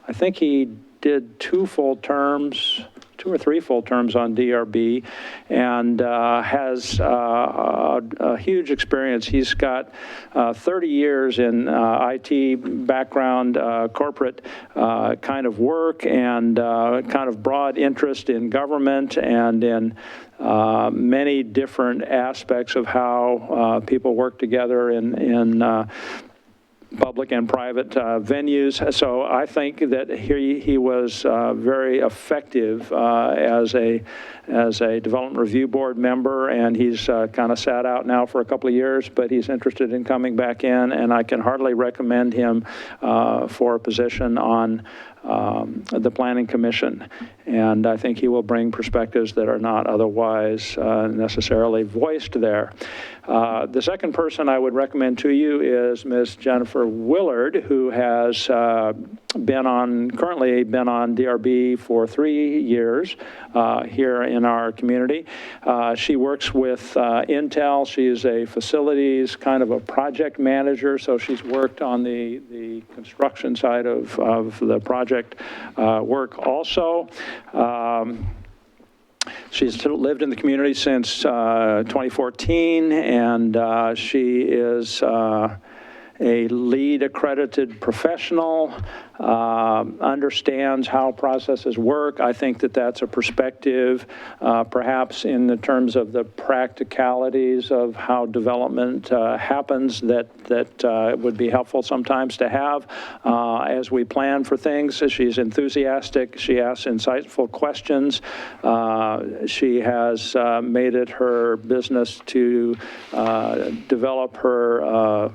I think he did 2 full terms, 2 or 3 full terms on DRB, and has a huge experience. He's got 30 years in IT background, corporate kind of work, and kind of broad interest in government and in many different aspects of how people work together in public and private venues. So I think that he was very effective as a Development Review Board member, and he's kind of sat out now for a couple of years, but he's interested in coming back in, and I can hardly recommend him for a position on the Planning Commission. And I think he will bring perspectives that are not otherwise necessarily voiced there. The second person I would recommend to you is Ms. Jennifer Willard, who has currently been on DRB for 3 years here in our community. She works with Intel. She's a facilities kind of a project manager, so she's worked on the construction side of the project work also. She's lived in the community since 2014, and she is a LEED accredited professional, understands how processes work. I think that that's a perspective, perhaps in the terms of the practicalities of how development happens, that would be helpful sometimes to have as we plan for things. She's enthusiastic. She asks insightful questions. She has made it her business to develop her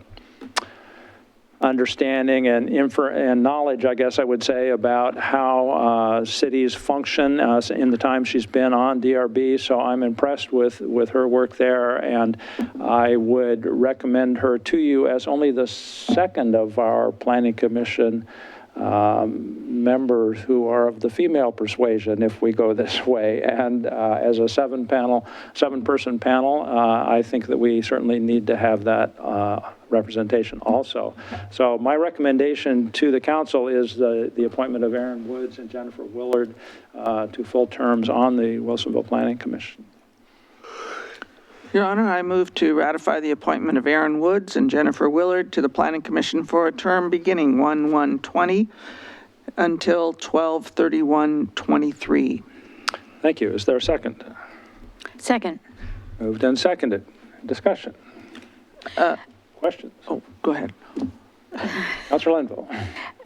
understanding and knowledge, I guess I would say, about how cities function in the time she's been on DRB. So I'm impressed with her work there, and I would recommend her to you as only the second of our Planning Commission members who are of the female persuasion, if we go this way. And as a seven-person panel, I think that we certainly need to have that representation also. So my recommendation to the council is the appointment of Aaron Woods and Jennifer Willard to full terms on the Wilsonville Planning Commission. Your Honor, I move to ratify the appointment of Aaron Woods and Jennifer Willard to the Planning Commission for a term beginning 1/1/20 until 12/31/23. Thank you. Is there a second? Second. Moved and seconded. Discussion. Questions? Oh, go ahead. Councilor Linville.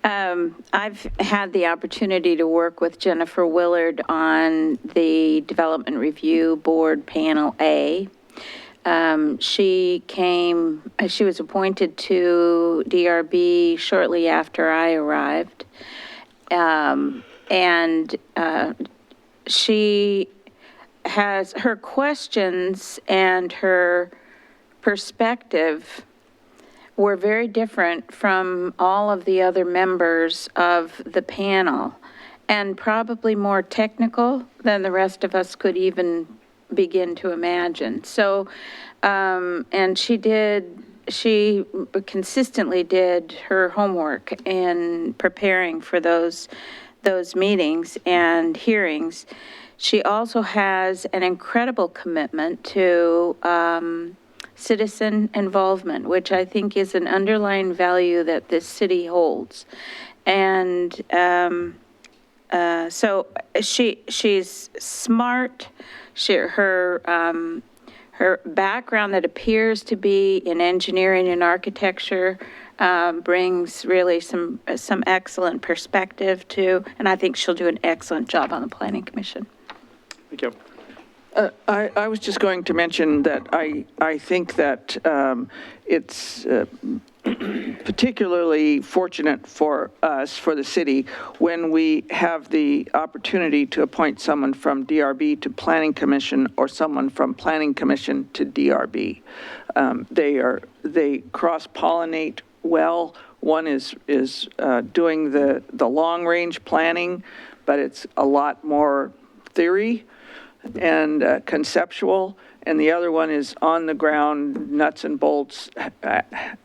I've had the opportunity to work with Jennifer Willard on the Development Review Board Panel A. She was appointed to DRB shortly after I arrived. She has her questions and her perspective were very different from all of the other members of the panel, and probably more technical than the rest of us could even begin to imagine. So, and she consistently did her homework in preparing for those meetings and hearings. She also has an incredible commitment to citizen involvement, which I think is an underlying value that this city holds. And so she's smart. Her background that appears to be in engineering and architecture brings really some excellent perspective to, and I think she'll do an excellent job on the Planning Commission. Thank you. I was just going to mention that I think that it's particularly fortunate for us, for the city, when we have the opportunity to appoint someone from DRB to Planning Commission or someone from Planning Commission to DRB. They cross-pollinate well. One is doing the long-range planning, but it's a lot more theory and conceptual, and the other one is on the ground, nuts and bolts,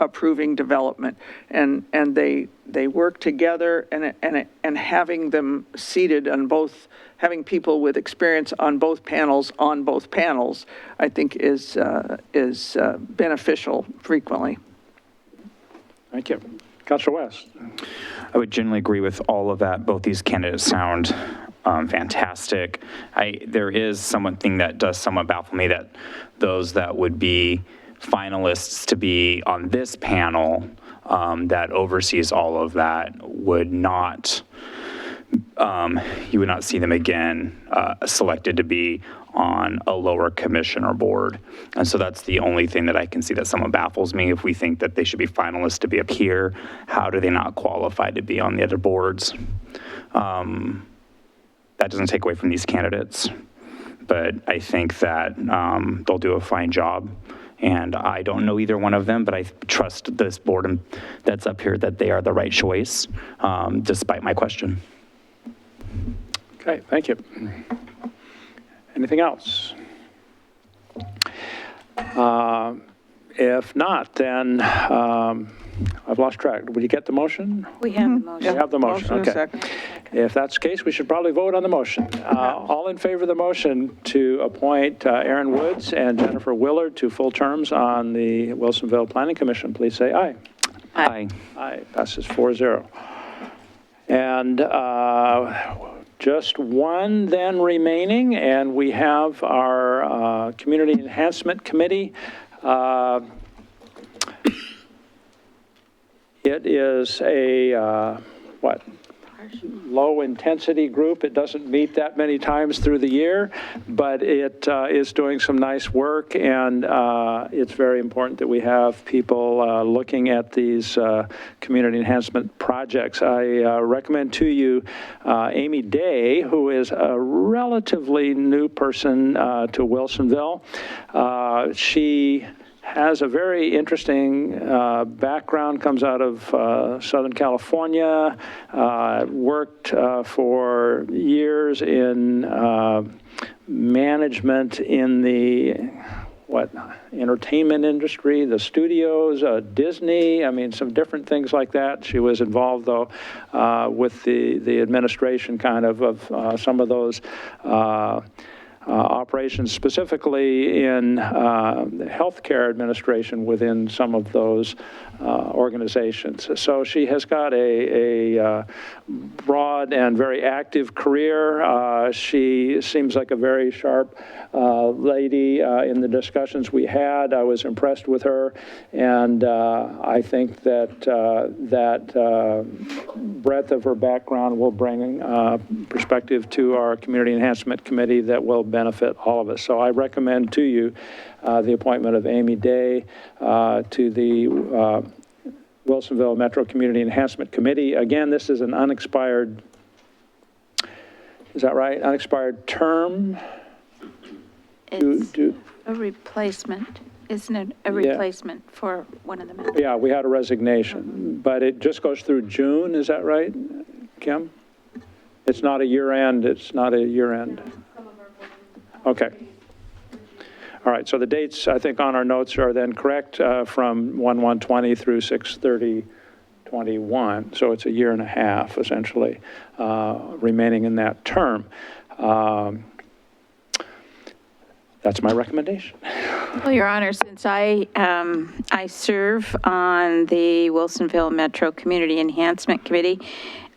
approving development. And they work together, and having them seated on both, having people with experience on both panels, I think is beneficial frequently. Thank you. Councilor West. I would generally agree with all of that. Both these candidates sound fantastic. There is something that does somewhat baffle me, that those that would be finalists to be on this panel that oversees all of that would not, you would not see them again selected to be on a lower commissioner board. And so that's the only thing that I can see that somewhat baffles me. If we think that they should be finalists to be up here, how do they not qualify to be on the other boards? That doesn't take away from these candidates, but I think that they'll do a fine job. And I don't know either one of them, but I trust this board that's up here that they are the right choice, despite my question. Okay, thank you. Anything else? If not, then I've lost track. Would you get the motion? We have the motion. We have the motion, Motion, okay. second. If that's the case, we should probably vote on the motion. All in favor of the motion to appoint Aaron Woods and Jennifer Willard to full terms on the Wilsonville Planning Commission, please say aye. Aye. Aye, passes 4-0. And just one then remaining, and we have our Community Enhancement Committee. It is a, low-intensity group. It doesn't meet that many times through the year, but it is doing some nice work, and it's very important that we have people looking at these community enhancement projects. I recommend to you Amy Day, who is a relatively new person to Wilsonville. She has a very interesting background, comes out of Southern California, worked for years in management in the, entertainment industry, the studios, Disney, I mean, some different things like that. She was involved, though, with the administration kind of some of those operations, specifically in healthcare administration within some of those organizations. So she has got a broad and very active career. She seems like a very sharp lady. In the discussions we had, I was impressed with her, and I think that breadth of her background will bring perspective to our Community Enhancement Committee that will benefit all of us. So I recommend to you the appointment of Amy Day to the Wilsonville Metro Community Enhancement Committee. Again, this is an unexpired, is that right? Unexpired term? It's a replacement, isn't it? A replacement for one of the members. Yeah, we had a resignation, but it just goes through June, is that right, Kim? It's not a year-end, it's not a year-end. Okay. All right, so the dates, I think, on our notes are then correct, from 1/1/20 through 6/30/21. So it's a year and a half, essentially, remaining in that term. That's my recommendation. Well, Your Honor, since I serve on the Wilsonville Metro Community Enhancement Committee,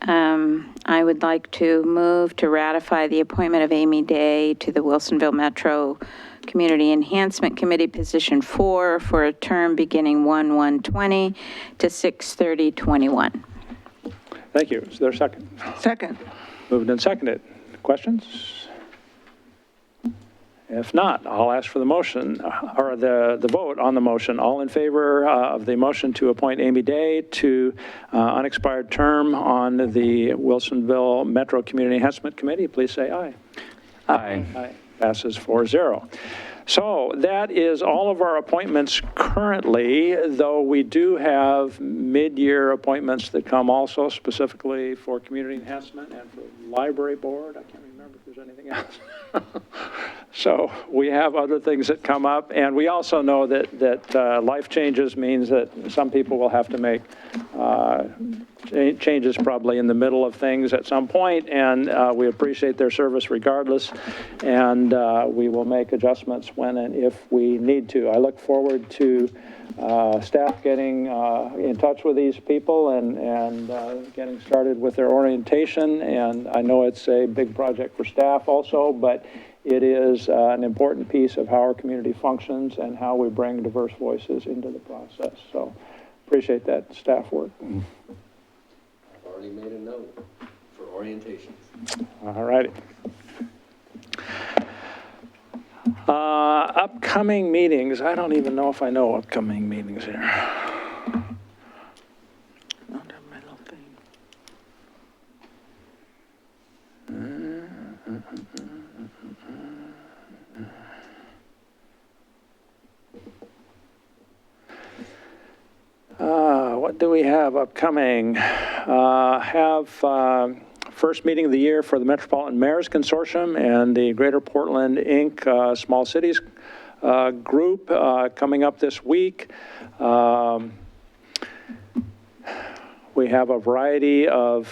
I would like to move to ratify the appointment of Amy Day to the Wilsonville Metro Community Enhancement Committee, position 4, for a term beginning 1/1/20 to 6/30/21. Thank you. Is there a second? Second. Moved and seconded. Questions? If not, I'll ask for the motion, or the vote on the motion. All in favor of the motion to appoint Amy Day to unexpired term on the Wilsonville Metro Community Enhancement Committee, please say aye. Aye. Aye. Passes 4-0. So that is all of our appointments currently, though we do have mid-year appointments that come also specifically for community enhancement and for library board. I can't remember if there's anything else. So we have other things that come up, and we also know that life changes means that some people will have to make changes probably in the middle of things at some point, and we appreciate their service regardless, and we will make adjustments when and if we need to. I look forward to staff getting in touch with these people and getting started with their orientation, and I know it's a big project for staff also, but it is an important piece of how our community functions and how we bring diverse voices into the process. So appreciate that staff work. I've already made a note for orientations. All righty. Upcoming meetings. I don't even know if I know upcoming meetings here. I don't have my little thing. What do we have upcoming? First meeting of the year for the Metropolitan Mayors Consortium and the Greater Portland, Inc. Small Cities Group coming up this week. We have a variety of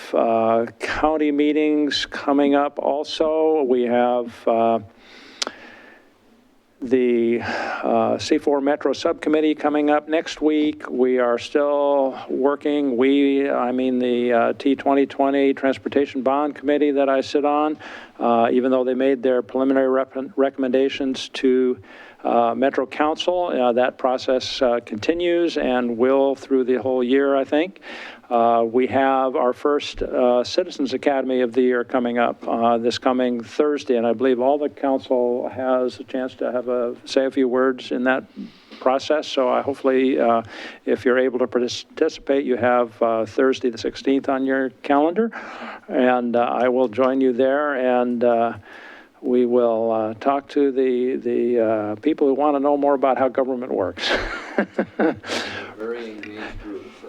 county meetings coming up also. We have the C4 Metro Subcommittee coming up next week. We are still working, I mean the T2020 Transportation Bond Committee that I sit on, even though they made their preliminary recommendations to Metro Council. That process continues and will through the whole year, I think. We have our first Citizens Academy of the year coming up this coming Thursday, and I believe all the council has a chance to say a few words in that process. So hopefully, if you're able to participate, you have Thursday the 16th on your calendar, and I will join you there, and we will talk to the people who want to know more about how government works. Very engaged group, so.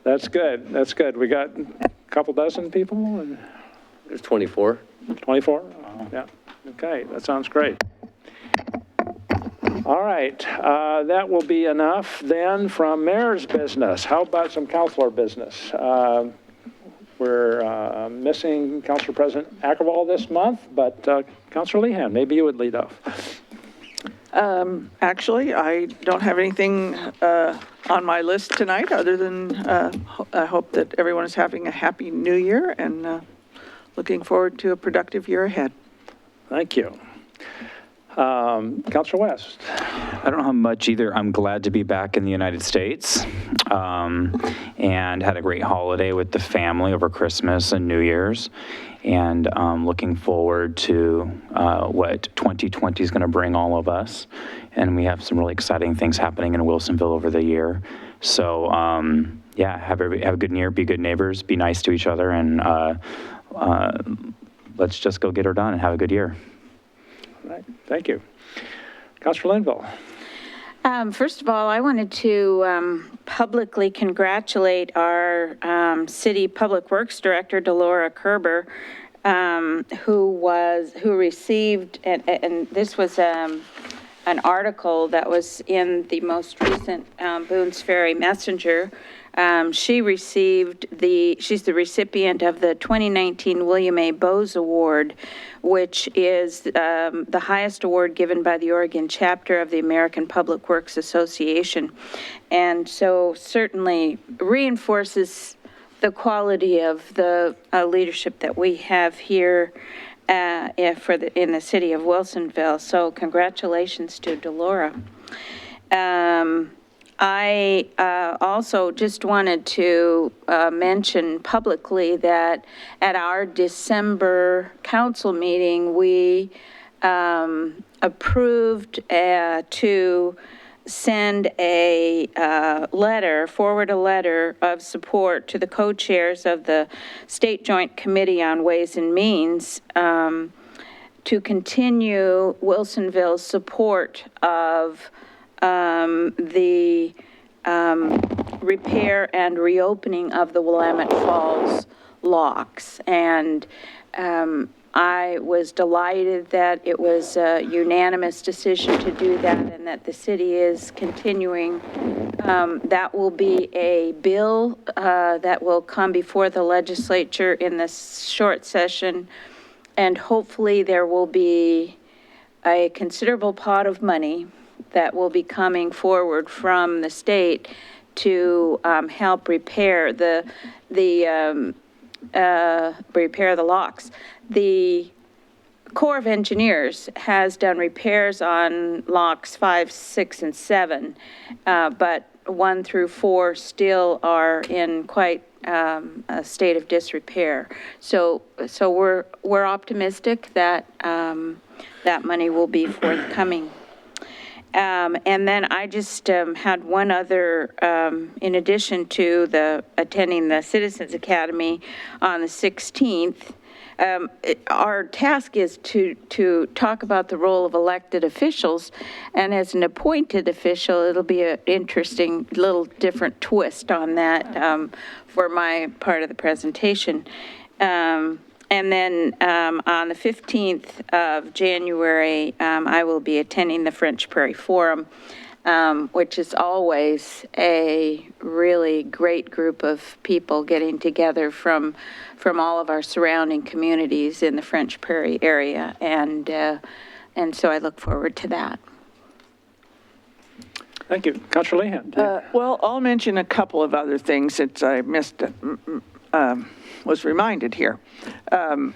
That's good. That's good. We got a couple dozen people? There's 24. 24? Yeah. Okay, that sounds great. All right, that will be enough then from mayor's business. How about some councilor business? We're missing Council President Ackervall this month, but Councilor Lehan, maybe you would lead off. Actually, I don't have anything on my list tonight, other than I hope that everyone is having a happy new year and looking forward to a productive year ahead. Thank you. Councilor West. I don't have much either. I'm glad to be back in the United States and had a great holiday with the family over Christmas and New Year's. And looking forward to what 2020 is going to bring all of us. And we have some really exciting things happening in Wilsonville over the year. So yeah, have a good year, be good neighbors, be nice to each other, and let's just go get her done and have a good year. All right, thank you. Councilor Linville. First of all, I wanted to publicly congratulate our City Public Works Director, Delora Kerber, who received, and this was an article that was in the most recent Boone's Ferry Messenger. She's the recipient of the 2019 William A. Bowes Award, which is the highest award given by the Oregon chapter of the American Public Works Association. And so certainly reinforces the quality of the leadership that we have here in the city of Wilsonville. So congratulations to Delora. I also just wanted to mention publicly that at our December council meeting, we approved to send forward a letter of support to the co-chairs of the State Joint Committee on Ways and Means to continue Wilsonville's support of the repair and reopening of the Willamette Falls locks. And I was delighted that it was a unanimous decision to do that and that the city is continuing. That will be a bill that will come before the legislature in this short session, and hopefully there will be a considerable pot of money that will be coming forward from the state to help repair repair the locks. The Corps of Engineers has done repairs on locks 5, 6, and 7, but 1 through 4 still are in quite a state of disrepair. So we're optimistic that that money will be forthcoming. And then I just had one other, in addition to attending the Citizens Academy on the 16th, our task is to talk about the role of elected officials, and as an appointed official, it'll be an interesting little different twist on that for my part of the presentation. And then on the 15th of January, I will be attending the French Prairie Forum, which is always a really great group of people getting together from all of our surrounding communities in the French Prairie area, and so I look forward to that. Thank you. Councilor Lehan. Well, I'll mention a couple of other things that I missed, was reminded here.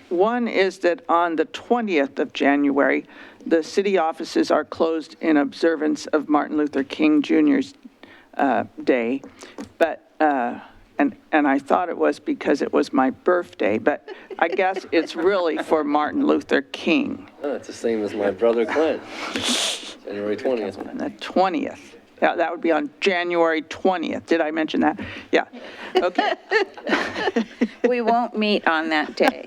One is that on the 20th of January, the city offices are closed in observance of Martin Luther King Jr.'s day, but and I thought it was because it was my birthday, but I guess it's really for Martin Luther King. Oh, it's the same as my brother Clint, January 20th. On the 20th. Yeah, that would be on January 20th. Did I mention that? Yeah. Okay. We won't meet on that day.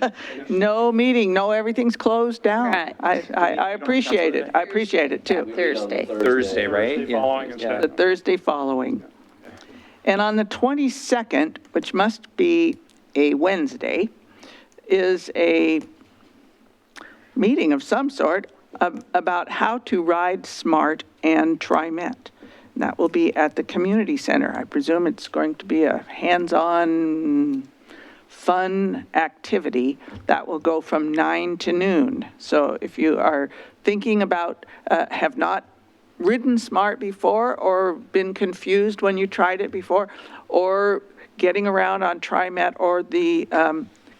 No meeting, no, everything's closed down. Right. I appreciate it. I appreciate it too. Thursday. Thursday, right? Following instead. The Thursday following. And on the 22nd, which must be a Wednesday, is a meeting of some sort about how to ride smart and TriMet. And that will be at the community center. I presume it's going to be a hands-on, fun activity that will go from 9 to noon. So if you are thinking about, have not ridden smart before or been confused when you tried it before, or getting around on TriMet or the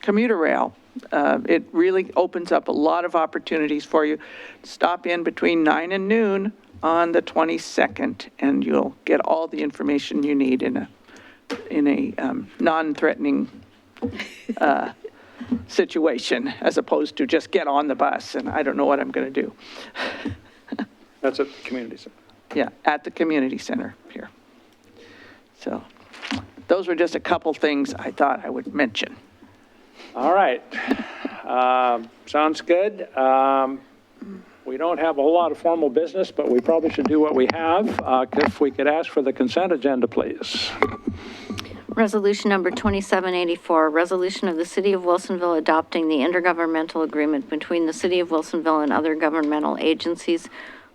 commuter rail, it really opens up a lot of opportunities for you. Stop in between 9 and noon on the 22nd, and you'll get all the information you need in a non-threatening situation, as opposed to just get on the bus and I don't know what I'm going to do. That's at the community center. Yeah, at the community center here. So those were just a couple things I thought I would mention. All right. Sounds good. We don't have a whole lot of formal business, but we probably should do what we have. If we could ask for the consent agenda, please. Resolution number 2784, resolution of the City of Wilsonville adopting the intergovernmental agreement between the City of Wilsonville and other governmental agencies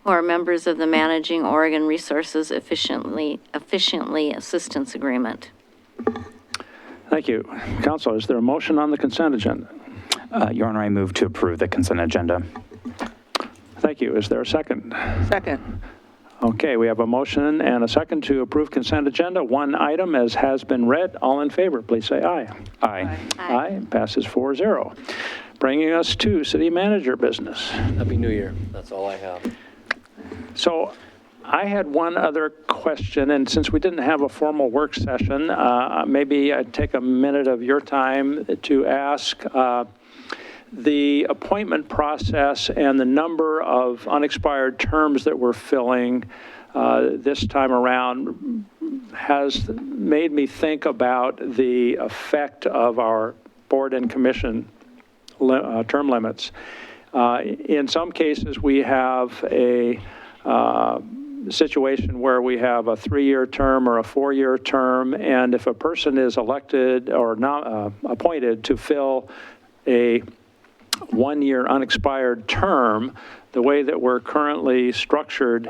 who are members of the Managing Oregon Resources Efficiently Assistance Agreement. Thank you. Council, is there a motion on the consent agenda? Your Honor, I move to approve the consent agenda. Thank you. Is there a second? Second. Okay, we have a motion and a second to approve consent agenda. One item as has been read. All in favor, please say aye. Aye. Aye. Passes 4-0. Bringing us to city manager business. Happy New Year. That's all I have. So I had one other question, and since we didn't have a formal work session, maybe I'd take a minute of your time to ask the appointment process and the number of unexpired terms that we're filling this time around has made me think about the effect of our board and commission term limits. In some cases, we have a situation where we have a 3-year term or a 4-year term, and if a person is elected or not appointed to fill a one-year unexpired term, the way that we're currently structured,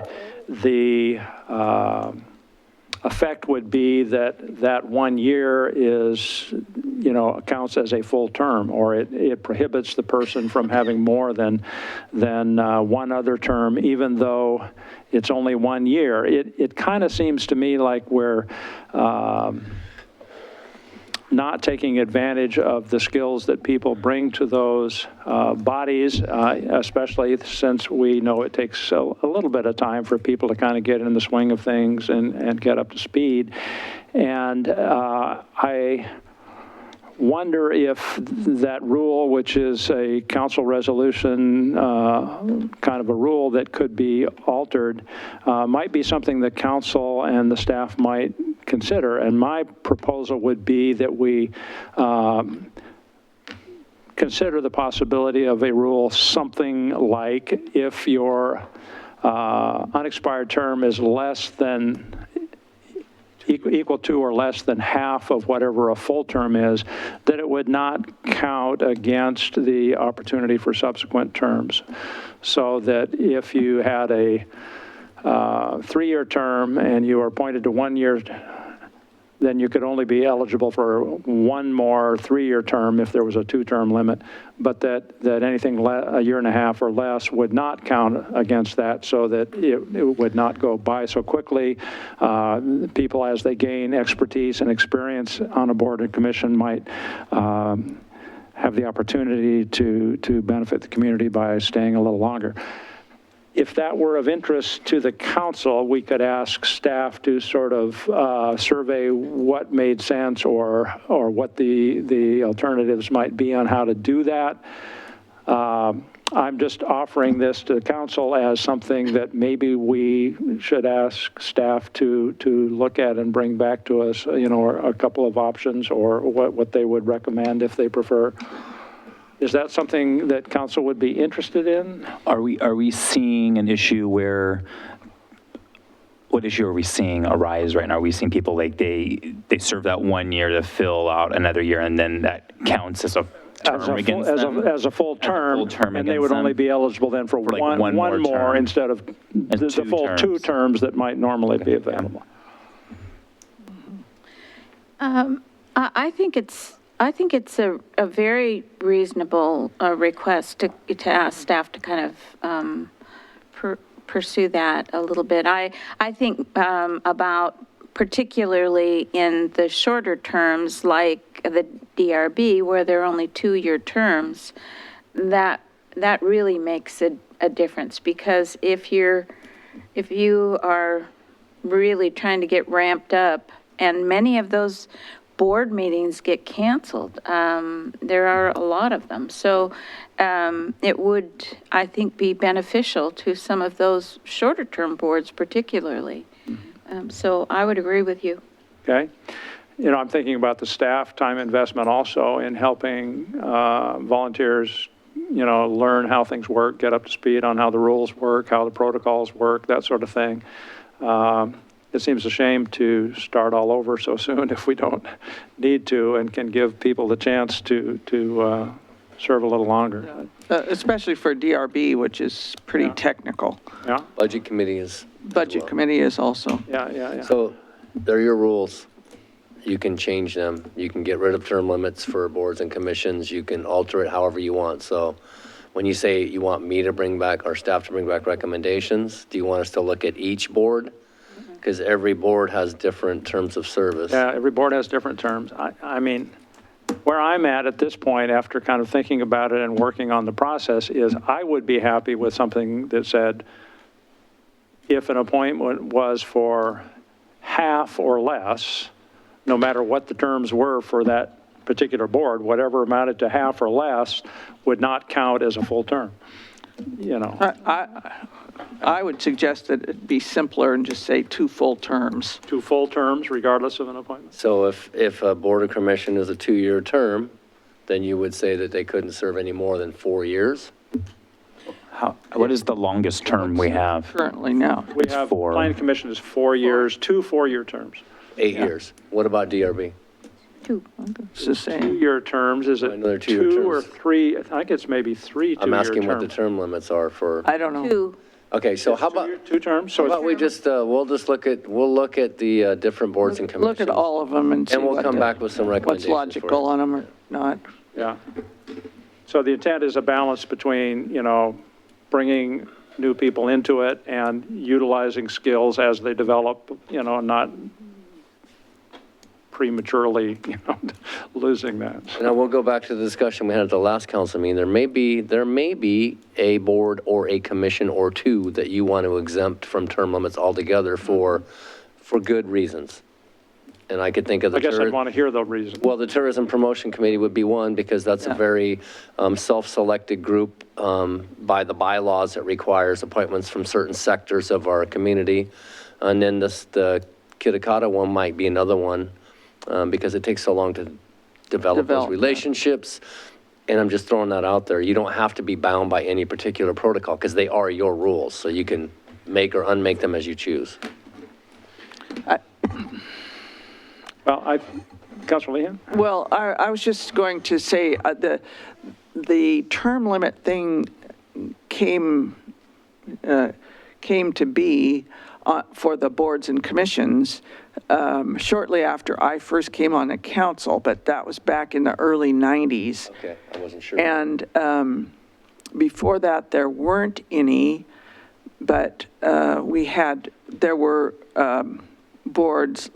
the effect would be that that 1 year is, counts as a full term, or it prohibits the person from having more than one other term, even though it's only 1 year. It kind of seems to me like we're not taking advantage of the skills that people bring to those bodies, especially since we know it takes a little bit of time for people to kind of get in the swing of things and get up to speed. And I wonder if that rule, which is a council resolution, kind of a rule that could be altered, might be something that council and the staff might consider. And my proposal would be that we consider the possibility of a rule something like, if your unexpired term is less than equal to or less than half of whatever a full term is, that it would not count against the opportunity for subsequent terms. So that if you had a 3-year term and you were appointed to 1 year, then you could only be eligible for one more 3-year term if there was a 2-term limit, but that anything a year and a half or less would not count against that, so that it would not go by so quickly. People, as they gain expertise and experience on a board and commission, might have the opportunity to benefit the community by staying a little longer. If that were of interest to the council, we could ask staff to sort of survey what made sense or what the alternatives might be on how to do that. I'm just offering this to the council as something that maybe we should ask staff to look at and bring back to us, or a couple of options, or what they would recommend if they prefer. Is that something that council would be interested in? Are we seeing an issue where, what issue are we seeing arise right now? Are we seeing people like they serve that 1 year to fill out another year, and then that counts as a term against them? As a full term, and they would against only them? be eligible then for like one more term. instead of the two full terms. 2 terms that might normally be available. I think it's a very reasonable request to ask staff to kind of pursue that a little bit. I think about particularly in the shorter terms, like the DRB, where there are only 2-year terms, that really makes a difference, because if you are really trying to get ramped up, and many of those board meetings get canceled. There are a lot of them. So it would, I think, be beneficial to some of those shorter term boards particularly. So I would agree with you. Okay. I'm thinking about the staff time investment also in helping volunteers, learn how things work, get up to speed on how the rules work, how the protocols work, that sort of thing. It seems a shame to start all over so soon if we don't need to, and can give people the chance to serve a little longer. Especially for DRB, which is pretty technical. Yeah, Budget committee is. Budget committee is also. yeah. So they're your rules. You can change them. You can get rid of term limits for boards and commissions. You can alter it however you want. So when you say you want me to bring back, our staff to bring back recommendations, do you want us to look at each board? Because every board has different terms of service. Yeah, every board has different terms. I mean, where I'm at this point, after kind of thinking about it and working on the process, is I would be happy with something that said, if an appointment was for half or less, no matter what the terms were for that particular board, whatever amounted to half or less would not count as a full term. I would suggest that it be simpler and just say 2 full terms. 2 full terms regardless of an appointment. So if a board or commission is a 2-year term, then you would say that they couldn't serve any more than 4 years? What is the longest term we have? Currently now. We have, four. planning commission is 4 years, 2 4-year terms. 8 years. What about DRB? It's the same. Two-year terms, is it Another two-year two or terms. three? I think it's maybe three two-year I'm terms. asking what the term limits are for, I don't know. Two. okay, so how about, Two terms, so how about we just, we'll look at the different boards and commissions. Look at all of them and see And we'll what come the- back with some what's recommendations for logical you. on them or not. yeah. So the intent is a balance between, bringing new people into it and utilizing skills as they develop, not prematurely, losing that. Now, we'll go back to the discussion we had at the last council meeting. There may be a board or a commission or two that you want to exempt from term limits altogether for good reasons. And I could think of the. I guess I'd want to hear the reason. Well, the Tourism Promotion Committee would be one, because that's a very self-selected group by the bylaws. It requires appointments from certain sectors of our community. And then the Kitakata one might be another one, because it takes so long to develop those relationships. And I'm just throwing that out there. You don't have to be bound by any particular protocol, because they are your rules. So you can make or unmake them as you choose. Well, Councilor Lehan? Well, I was just going to say, the term limit thing came to be for the boards and commissions shortly after I first came on the council, but that was back in the early 90s. Okay, I wasn't sure. And before that, there weren't any, but there were boards,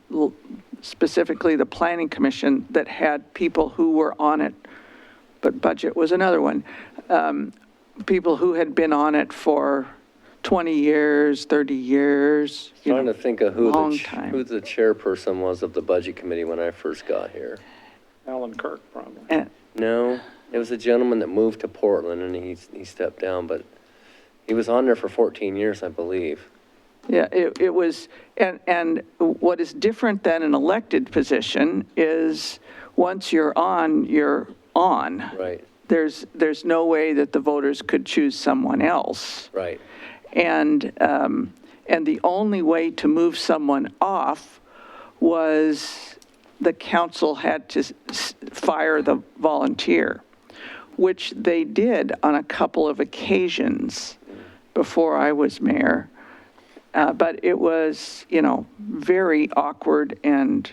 specifically the Planning Commission, that had people who were on it, but budget was another one. People who had been on it for 20 years, 30 years. Trying to think of who long the time. who the chairperson was of the budget committee when I first got here. Alan Kirk, probably. And No, it was a gentleman that moved to Portland and he stepped down, but he was on there for 14 years, I believe. yeah, it was, and what is different than an elected position is once you're on, you're on. Right, There's no way that the voters could choose someone else. right. And the only way to move someone off was the council had to fire the volunteer, which they did on a couple of occasions before I was mayor. But it was, very awkward and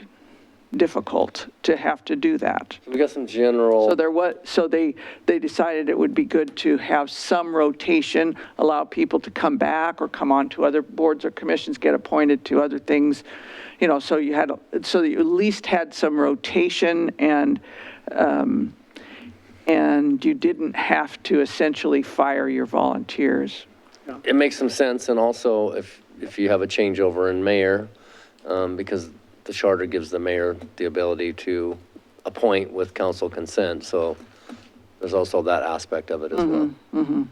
difficult to have to do that. So we got some general. So they decided it would be good to have some rotation, allow people to come back or come on to other boards or commissions, get appointed to other things, so you at least had some rotation and you didn't have to essentially fire your volunteers. It makes some sense, and also if you have a changeover in mayor, because the charter gives the mayor the ability to appoint with council consent, so there's also that aspect of it as well.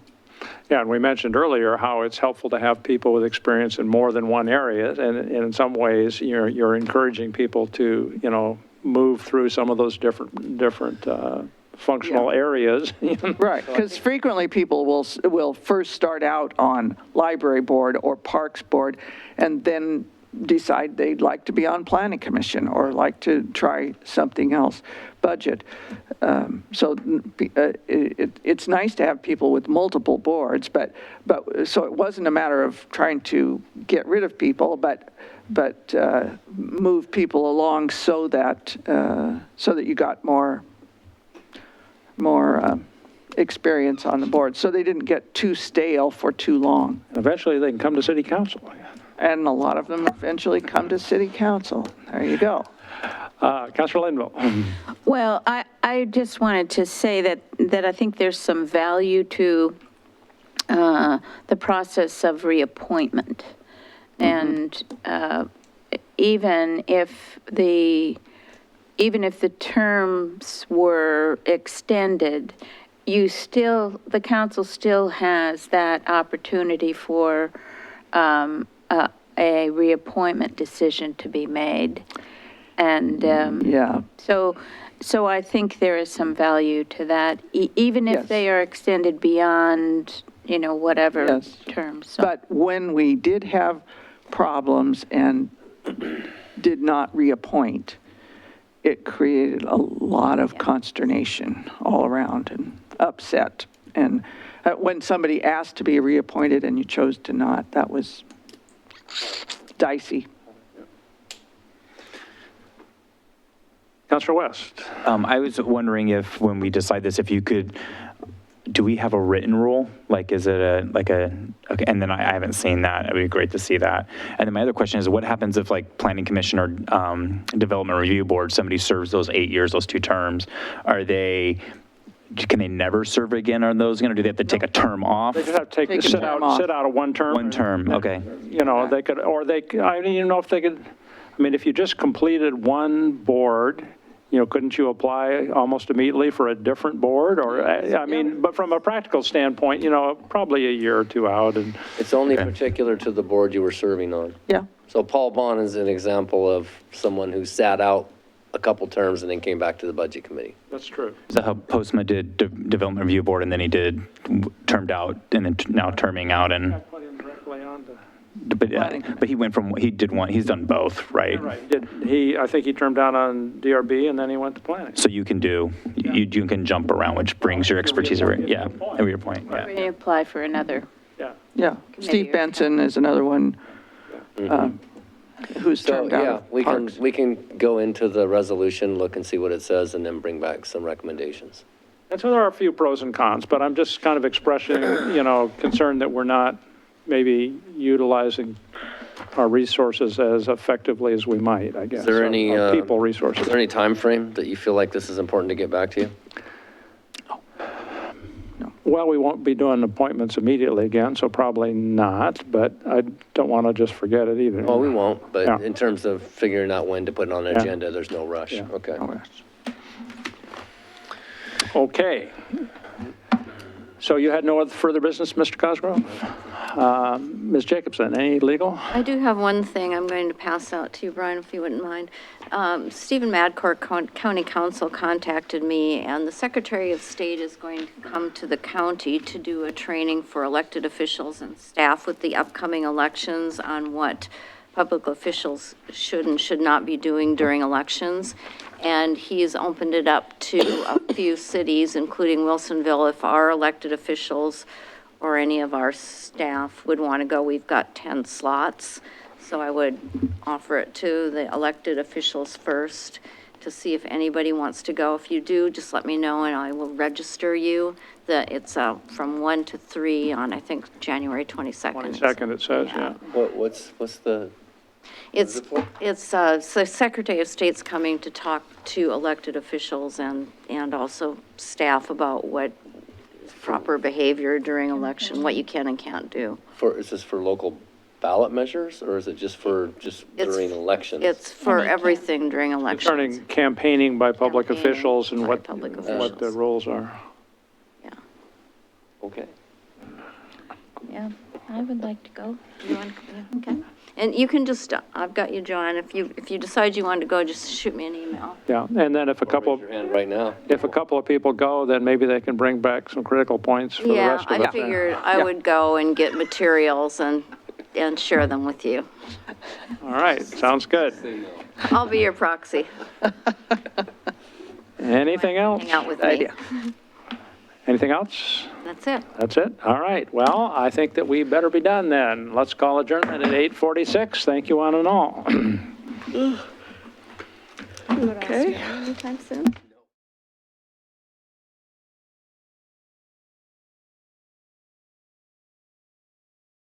Yeah, and we mentioned earlier how it's helpful to have people with experience in more than one area, and in some ways, you're encouraging people to, move through some of those different functional areas. Right, because frequently people will first start out on library board or parks board and then decide they'd like to be on planning commission or like to try something else, budget. So it's nice to have people with multiple boards, but so it wasn't a matter of trying to get rid of people, but move people along so that you got more experience on the board, so they didn't get too stale for too long. Eventually, they can come to city council. And a lot of them eventually come to city council. There you go. Councilor Linville. Well, I just wanted to say that I think there's some value to the process of reappointment. And even if the terms were extended, the council still has that opportunity for a reappointment decision to be made. And Yeah. so I think there is some value to that, even if Yes. they are extended beyond, whatever Yes. terms. So- But when we did have problems and did not reappoint, it created a lot of consternation all around and upset. And when somebody asked to be reappointed and you chose to not, that was dicey. Councilor West. I was wondering if, when we decide this, if you could, do we have a written rule? Like, is it okay, and then I haven't seen that. It would be great to see that. And then my other question is, what happens if, like, Planning Commission or Development Review Board, somebody serves those 8 years, those 2 terms? Can they never serve again on those? Or do they have to take a term off? They just have to Take a sit term off. out a one term. One term, okay. You know, they could, or they, I don't even know if they could, I mean, if you just completed one board, you know, couldn't you apply almost immediately for a different board? Or, I mean, but from a practical standpoint, you know, probably a year or 2 out. And It's only particular to the board you were serving on. Yeah. So Paul Bond is an example of someone who sat out a couple terms and then came back to the budget committee. that's true. Is that how Postma did Development Review Board, and then he did termed out, and then now terming out, and, Put him directly on to. but he went from, he's done both, right? Right. I think he turned down on DRB and then he went to planning. So you can do, you can jump around, which brings your expertise over, yeah, to your point, yeah. Reapply for another. Yeah. Yeah. Steve Benson is another one who's So, turned out yeah, of Parks. we can go into the resolution, look and see what it says, and then bring back some recommendations. And so there are a few pros and cons, but I'm just kind of expressing, you know, concern that we're not maybe utilizing our resources as effectively as we might, I guess. Is there any, Our people resources. Is there any time frame that you feel like this is important to get back to you? Well, we won't be doing appointments immediately again, so probably not, but I don't want to just forget it either. Well, we won't, Yeah. but in terms of figuring out when to put it on the Yeah. agenda, there's no rush. Yeah. Okay. Okay. So you had no other further business, Mr. Cosgrove? Ms. Jacobson, any legal? I do have one thing I'm going to pass out to you, Brian, if you wouldn't mind. Stephen Madcourt, County Council, contacted me, and the Secretary of State is going to come to the county to do a training for elected officials and staff with the upcoming elections on what public officials should and should not be doing during elections. And he's opened it up to a few cities, including Wilsonville, if our elected officials or any of our staff would want to go. We've got 10 slots, so I would offer it to the elected officials first to see if anybody wants to go. If you do, just let me know and I will register you. It's from 1 to 3 on, I think, January 22nd. 22nd, it says, yeah. What's the? It's the Secretary of State's coming to talk to elected officials and also staff about what proper behavior during election, what you can and can't do. Is this for local ballot measures, or is it just during elections? It's for everything during elections. Concerning campaigning by public Campaigning officials and by what public the officials. rules are. Yeah, Okay. yeah, I would like to go. You want to, yeah, okay. And you can just, I've got you, Joanne, if you decide you want to go, just shoot me an email. Yeah, and then if a couple, Raise your hand right now. if a couple of people go, then maybe they can bring back some critical points for the Yeah, rest of us. I figured I would go and get materials and share them with you. All right, sounds good. I'll be your proxy. Anything else? Hang out with me. Anything else? That's it. That's it? All right. Well, I think that we better be done then. Let's call adjournment at 8:46. Thank you one and all. Okay. Anytime soon?